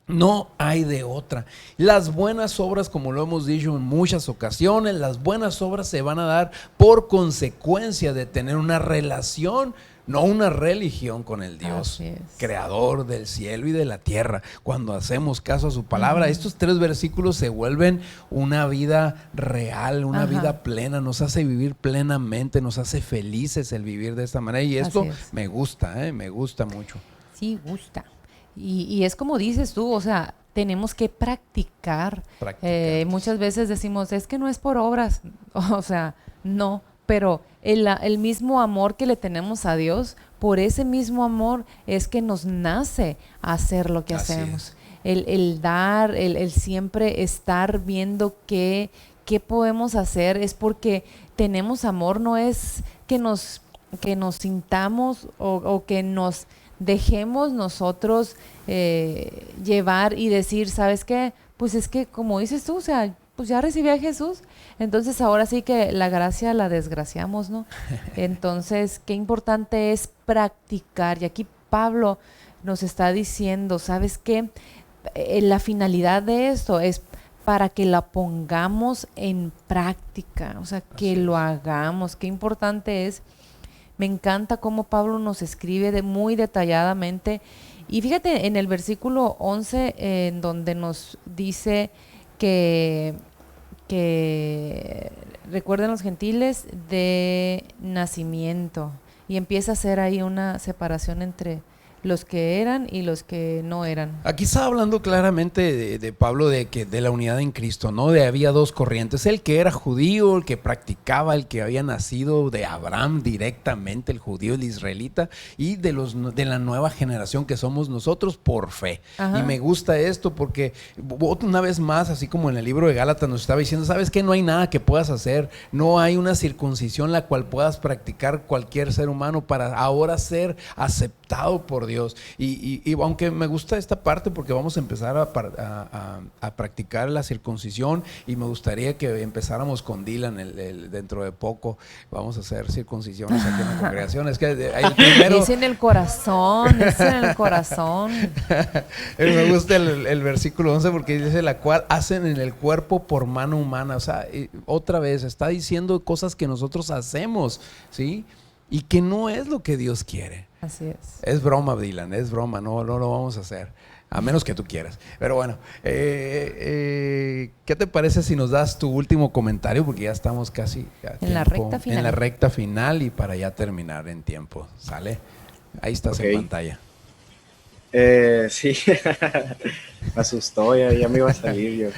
No hay de otra. Las buenas obras, como lo hemos dicho en muchas ocasiones, las buenas obras se van a dar por consecuencia de tener una relación, no una religión con el Dios creador del cielo y de la tierra. Cuando hacemos caso a su palabra, estos 3 versículos se vuelven una vida real, una vida plena, nos hace vivir plenamente, nos hace felices el vivir de esta manera, y esto me gusta mucho. Sí, gusta. Y es como dices tú, o sea, tenemos que practicar. Muchas veces decimos, es que no es por obras, o sea, no, pero el mismo amor que le tenemos a Dios, por ese mismo amor es que nos nace hacer lo que hacemos. El dar, el siempre estar viendo qué podemos hacer, es porque tenemos amor, no es que nos sintamos o que nos dejemos nosotros llevar y decir, ¿sabes qué? Pues es que como dices tú, o sea, pues ya recibí a Jesús, entonces ahora sí que la gracia la desgraciamos, ¿no? Entonces, qué importante es practicar. Y aquí Pablo nos está diciendo, ¿sabes qué? La finalidad de esto es para que la pongamos en práctica, o sea, que lo hagamos. Qué importante es. Me encanta cómo Pablo nos escribe muy detalladamente. Y fíjate en el versículo 11, en donde nos dice que recuerden los gentiles de nacimiento. Y empieza a hacer ahí una separación entre los que eran y los que no eran. Aquí está hablando claramente de Pablo de la unidad en Cristo, ¿no? Había 2 corrientes, el que era judío, el que practicaba, el que había nacido de Abraham directamente, el judío, el israelita, y de la nueva generación que somos nosotros por fe. Y me gusta esto porque una vez más, así como en el libro de Gálatas nos estaba diciendo, ¿sabes qué? No hay nada que puedas hacer, no hay una circuncisión la cual puedas practicar cualquier ser humano para ahora ser aceptado por Dios. Y aunque me gusta esta parte porque vamos a empezar a practicar la circuncisión, y me gustaría que empezáramos con Dylan dentro de poco. Vamos a hacer circuncisiones aquí en la congregación. Es que el primero... Es en el corazón, es en el corazón. Me gusta el versículo 11 porque dice, la cual hacen en el cuerpo por mano humana. O sea, otra vez está diciendo cosas que nosotros hacemos, ¿sí? Y que no es lo que Dios quiere. Así es. Es broma, Dylan, es broma, no lo vamos a hacer, a menos que tú quieras. Pero bueno, ¿qué te parece si nos das tu último comentario? Porque ya estamos casi en la recta final. En la recta final y para ya terminar en tiempo, ¿sale? Ahí estás en pantalla. Sí, me asustó, ya me iba a salir yo.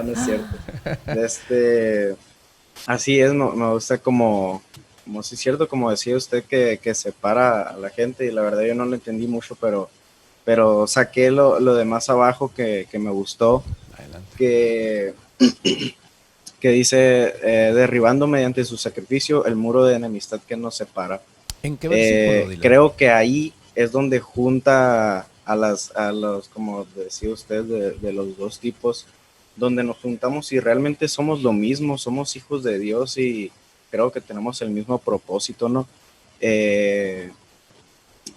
No es cierto. Así es, me gusta como si es cierto, como decía usted, que separa a la gente, y la verdad yo no lo entendí mucho, pero saqué lo de más abajo que me gustó. Adelante. Que dice, derribando mediante su sacrificio el muro de enemistad que nos separa. ¿En qué versículo, Dylan? Creo que ahí es donde junta a los, como decía usted, de los 2 tipos, donde nos juntamos y realmente somos lo mismo, somos hijos de Dios y creo que tenemos el mismo propósito, ¿no?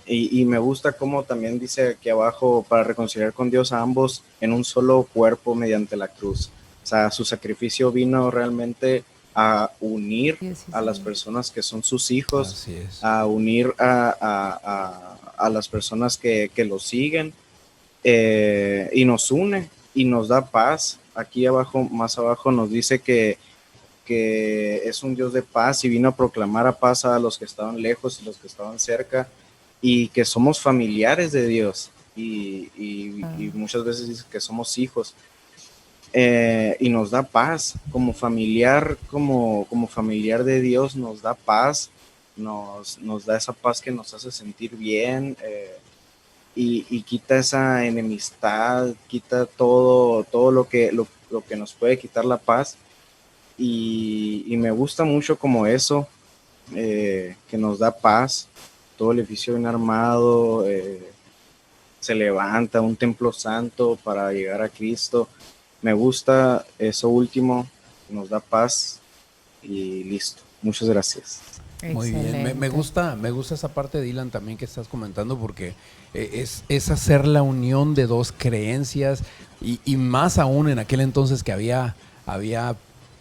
Y me gusta cómo también dice aquí abajo, para reconciliar con Dios a ambos en un solo cuerpo mediante la cruz. O sea, su sacrificio vino realmente a unir a las personas que son sus hijos, a unir a las personas que lo siguen, y nos une y nos da paz. Aquí abajo, más abajo, nos dice que es un Dios de paz y vino a proclamar a paz a los que estaban lejos y los que estaban cerca, y que somos familiares de Dios y muchas veces dice que somos hijos. Y nos da paz como familiar, como familiar de Dios, nos da paz, nos da esa paz que nos hace sentir bien, y quita esa enemistad, quita todo lo que nos puede quitar la paz, y me gusta mucho como eso, que nos da paz. Todo el edificio bien armado, se levanta un templo santo para llegar a Cristo. Me gusta eso último, nos da paz y listo. Muchas gracias. Muy bien, me gusta esa parte, Dylan, también que estás comentando, porque es hacer la unión de dos creencias, y más aún en aquel entonces que había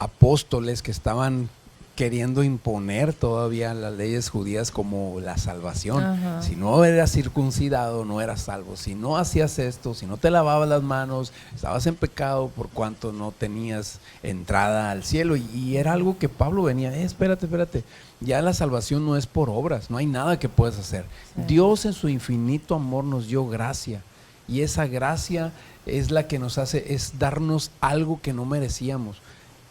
apóstoles que estaban queriendo imponer todavía las leyes judías como la salvación. Ajá. Si no eras circuncidado, no eras salvo. Si no hacías esto, si no te lavabas las manos, estabas en pecado por cuanto no tenías entrada al cielo. Y era algo que Pablo venía, espérate. Ya la salvación no es por obras, no hay nada que puedas hacer. Sí. Dios en su infinito amor nos dio gracia. Y esa gracia es la que nos hace, es darnos algo que no merecíamos.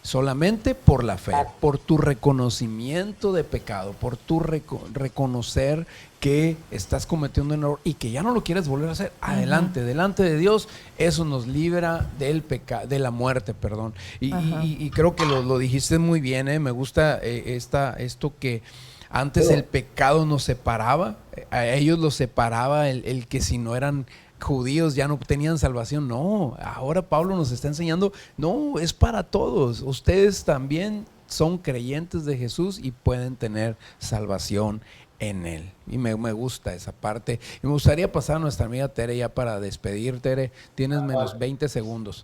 Solamente por la fe, por tu reconocimiento de pecado, por tu reconocer que estás cometiendo un error y que ya no lo quieres volver a hacer. Adelante, delante de Dios, eso nos libra del pecado, de la muerte, perdón. Y creo que lo dijiste muy bien, me gusta esto que antes el pecado nos separaba, a ellos los separaba el que si no eran judíos ya no tenían salvación. No, ahora Pablo nos está enseñando, no, es para todos. Ustedes también son creyentes de Jesús y pueden tener salvación en Él. Y me gusta esa parte. Y me gustaría pasar a nuestra amiga Tere ya para despedir. Tere, tienes menos 20 segundos.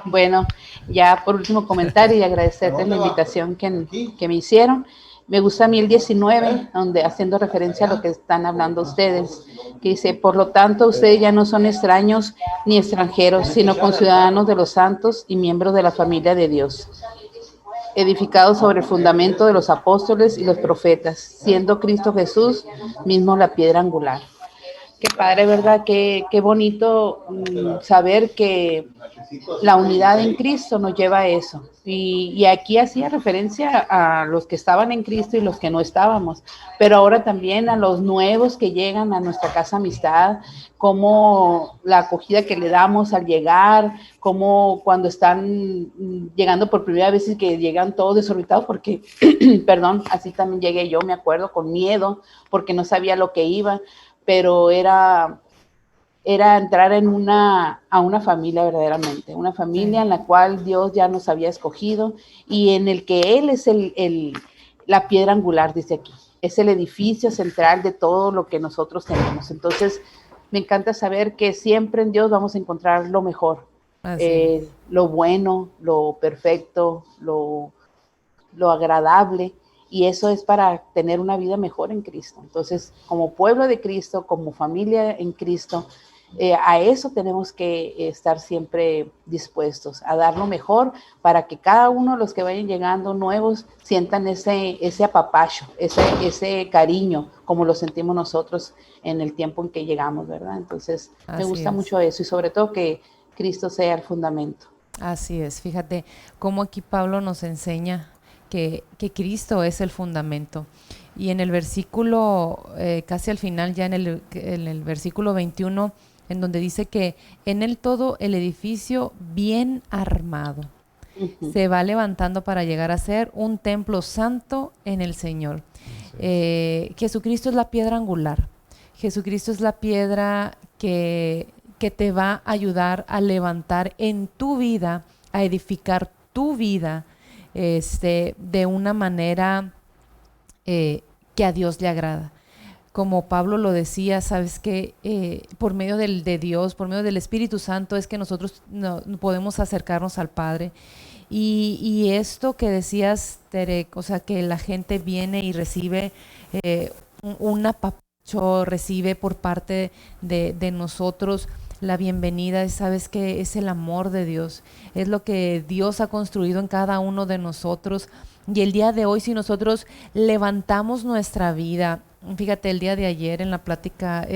Bueno, ya por último comentario y agradecerte la invitación que me hicieron. Me gusta a mí el 19, donde haciendo referencia a lo que están hablando ustedes, que dice, por lo tanto, ustedes ya no son extraños ni extranjeros, sino conciudadanos de los santos y miembros de la familia de Dios, edificados sobre el fundamento de los apóstoles y los profetas, siendo Cristo Jesús mismo la piedra angular. Qué padre, ¿verdad? Qué bonito saber que la unidad en Cristo nos lleva a eso. Y aquí hacía referencia a los que estaban en Cristo y los que no estábamos, pero ahora también a los nuevos que llegan a nuestra casa amistad, como la acogida que le damos al llegar, como cuando están llegando por primera vez y que llegan todos desorbitados, porque, perdón, así también llegué yo, me acuerdo, con miedo, porque no sabía lo que iba, pero era entrar a una familia verdaderamente, una familia en la cual Dios ya nos había escogido y en el que Él es la piedra angular, dice aquí, es el edificio central de todo lo que nosotros tenemos. Entonces, me encanta saber que siempre en Dios vamos a encontrar lo mejor, lo bueno, lo perfecto, lo agradable. Y eso es para tener una vida mejor en Cristo. Entonces, como pueblo de Cristo, como familia en Cristo, a eso tenemos que estar siempre dispuestos, a dar lo mejor para que cada uno de los que vayan llegando nuevos sientan ese apapacho, ese cariño, como lo sentimos nosotros en el tiempo en que llegamos, ¿verdad? Entonces, me gusta mucho eso y sobre todo que Cristo sea el fundamento. Así es, fíjate cómo aquí Pablo nos enseña que Cristo es el fundamento. Y en el versículo, casi al final, ya en el versículo 21, en donde dice que en él todo el edificio bien armado se va levantando para llegar a ser un templo santo en el Señor. Jesucristo es la piedra angular. Jesucristo es la piedra que te va a ayudar a levantar en tu vida, a edificar tu vida, de una manera que a Dios le agrada. Como Pablo lo decía, sabes que por medio de Dios, por medio del Espíritu Santo es que nosotros no podemos acercarnos al Padre. Y esto que decías, Tere, o sea, que la gente viene y recibe una recibe por parte de nosotros la bienvenida. Sabes que es el amor de Dios, es lo que Dios ha construido en cada uno de nosotros. Y el día de hoy, si nosotros levantamos nuestra vida, fíjate, el día de ayer en la plática,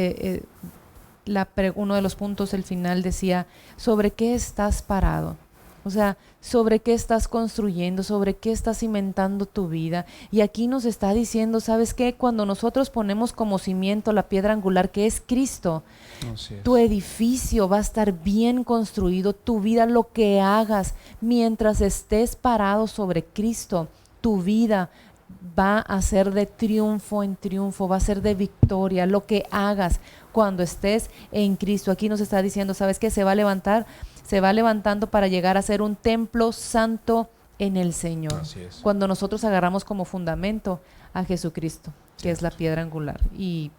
uno de los puntos, el final decía, ¿sobre qué estás parado? O sea, ¿sobre qué estás construyendo? ¿Sobre qué estás cimentando tu vida? Y aquí nos está diciendo, ¿sabes qué? Cuando nosotros ponemos como cimiento la piedra angular que es Cristo, tu edificio va a estar bien construido. Tu vida, lo que hagas mientras estés parado sobre Cristo, tu vida va a ser de triunfo en triunfo, va a ser de victoria. Lo que hagas cuando estés en Cristo. Aquí nos está diciendo, ¿sabes qué? Se va levantando para llegar a ser un templo santo en el Señor. Así es. Cuando nosotros agarramos como fundamento a Jesucristo, que es la piedra angular. Y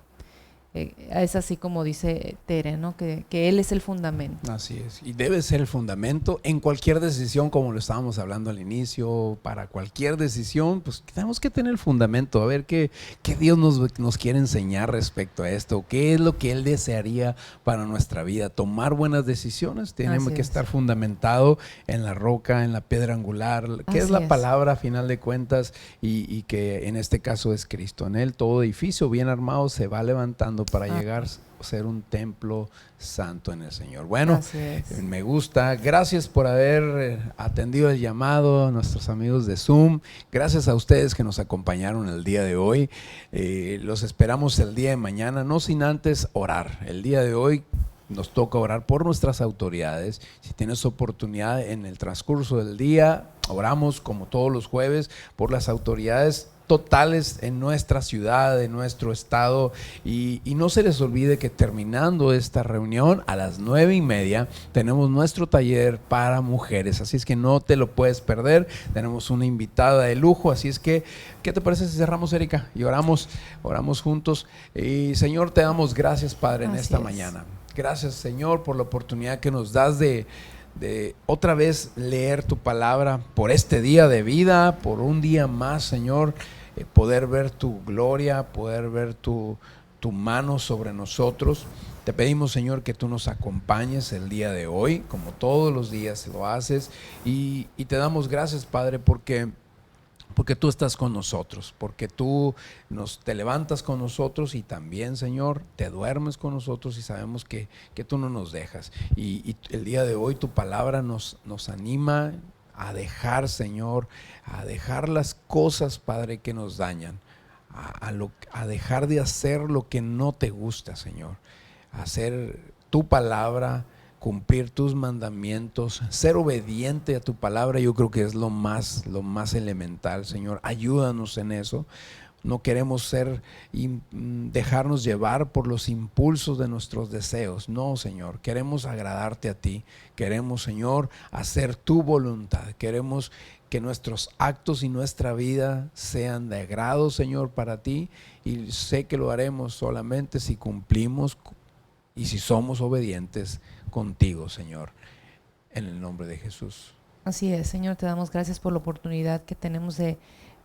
es así como dice Tere, ¿no? Que Él es el fundamento. Así es. Y debe ser el fundamento en cualquier decisión, como lo estábamos hablando al inicio. Para cualquier decisión, pues tenemos que tener el fundamento. A ver qué Dios nos quiere enseñar respecto a esto. ¿Qué es lo que Él desearía para nuestra vida? Tomar buenas decisiones. Tenemos que estar fundamentado en la roca, en la piedra angular, que es la palabra a final de cuentas, y que en este caso es Cristo. En Él todo edificio bien armado se va levantando para llegar a ser un templo santo en el Señor. Bueno, me gusta. Gracias por haber atendido el llamado a nuestros amigos de Zoom. Gracias a ustedes que nos acompañaron el día de hoy. Los esperamos el día de mañana, no sin antes orar. El día de hoy nos toca orar por nuestras autoridades. Si tienes oportunidad en el transcurso del día, oramos como todos los jueves por las autoridades totales en nuestra ciudad, en nuestro estado, y no se les olvide que terminando esta reunión a las 9:30 tenemos nuestro taller para mujeres, así es que no te lo puedes perder. Tenemos una invitada de lujo, así es que ¿qué te parece si cerramos, Erika, y oramos juntos? Y Señor, te damos gracias, Padre, en esta mañana. Gracias, Señor, por la oportunidad que nos das de otra vez leer tu palabra, por este día de vida, por un día más, Señor, poder ver tu gloria, poder ver tu mano sobre nosotros. Te pedimos, Señor, que tú nos acompañes el día de hoy, como todos los días lo haces, y te damos gracias, Padre, porque tú estás con nosotros, porque tú te levantas con nosotros y también, Señor, te duermes con nosotros, y sabemos que tú no nos dejas. Y el día de hoy tu palabra nos anima a dejar, Señor, a dejar las cosas, Padre, que nos dañan, a dejar de hacer lo que no te gusta, Señor, a hacer tu palabra, cumplir tus mandamientos, ser obediente a tu palabra. Yo creo que es lo más elemental, Señor. Ayúdanos en eso. No queremos dejarnos llevar por los impulsos de nuestros deseos. No, Señor. Queremos agradarte a ti. Queremos, Señor, hacer tu voluntad. Queremos que nuestros actos y nuestra vida sean de agrado, Señor, para ti. Y sé que lo haremos solamente si cumplimos y si somos obedientes contigo, Señor, en el nombre de Jesús. Así es, Señor, te damos gracias por la oportunidad que tenemos de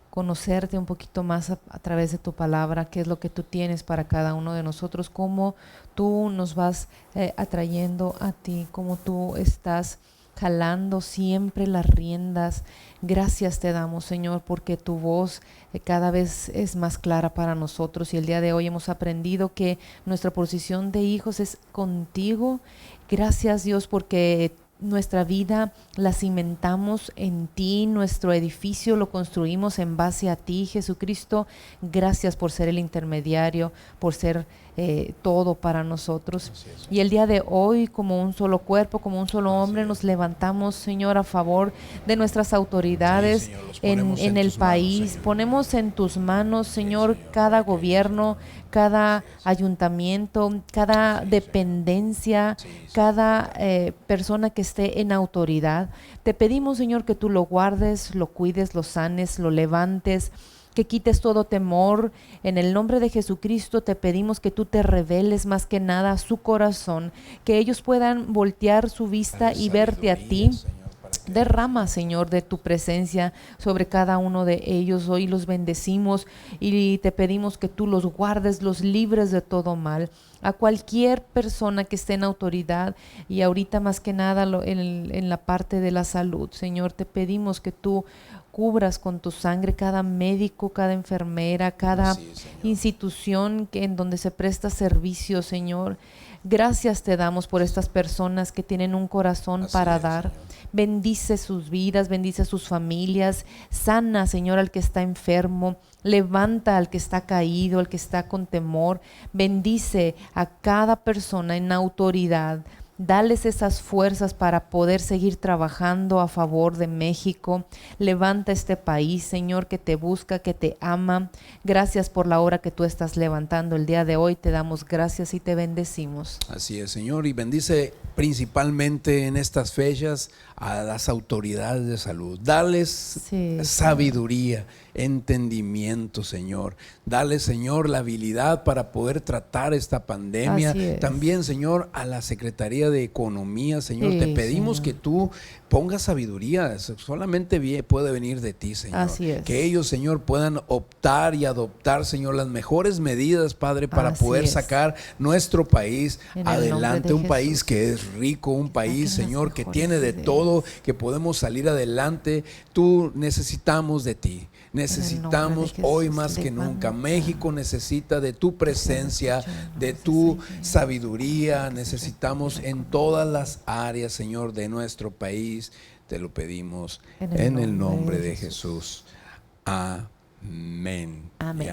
conocerte un poquito más a través de tu palabra, qué es lo que tú tienes para cada uno de nosotros, cómo tú nos vas atrayendo a ti, cómo tú estás jalando siempre las riendas. Gracias te damos, Señor, porque tu voz cada vez es más clara para nosotros, y el día de hoy hemos aprendido que nuestra posición de hijos es contigo. Gracias, Dios, porque nuestra vida la cimentamos en ti, nuestro edificio lo construimos en base a ti, Jesucristo. Gracias por ser el intermediario, por ser todo para nosotros. Y el día de hoy, como un solo cuerpo, como un solo hombre, nos levantamos, Señor, a favor de nuestras autoridades, Señor, en el país. Señor. Ponemos en tus manos, Señor, cada gobierno, cada ayuntamiento, cada dependencia, cada persona que esté en autoridad. Te pedimos, Señor, que tú lo guardes, lo cuides, lo sanes, lo levantes, que quites todo temor. En el nombre de Jesucristo te pedimos que tú te reveles más que nada a su corazón, que ellos puedan voltear su vista y verte a ti, Derrama, Señor, de tu presencia sobre cada uno de ellos. Hoy los bendecimos y te pedimos que tú los guardes, los libres de todo mal. A cualquier persona que esté en autoridad y ahorita más que nada en la parte de la salud, Señor, te pedimos que tú cubras con tu sangre cada médico, cada enfermera, cada institución en donde se presta servicio, Señor. Gracias te damos por estas personas que tienen un corazón para dar. Bendice sus vidas, bendice sus familias, sana, Señor, al que está enfermo, levanta al que está caído, al que está con temor, bendice a cada persona en autoridad. Dales esas fuerzas para poder seguir trabajando a favor de México. Levanta este país, Señor, que te busca, que te ama. Gracias por la obra que tú estás levantando el día de hoy. Te damos gracias y te bendecimos. Así es, Señor, y bendice principalmente en estas fechas a las autoridades de salud. Dales sabiduría, entendimiento, Señor. Dale, Señor, la habilidad para poder tratar esta pandemia. También, Señor, a la Secretaría de Economía, Señor, te pedimos, Señor, que tú pongas sabiduría. Solamente puede venir de ti, Señor. Así es. Que ellos, Señor, puedan optar y adoptar, Señor, las mejores medidas, Padre, para poder sacar nuestro país adelante. Un país que es rico, un país, Señor, que tiene de todo, que podemos salir adelante. Tú necesitamos de ti. Necesitamos hoy más que nunca. México necesita de tu presencia, de tu sabiduría. Necesitamos en todas las áreas, Señor, de nuestro país. Te lo pedimos en el nombre de Jesús. Amén. Amén.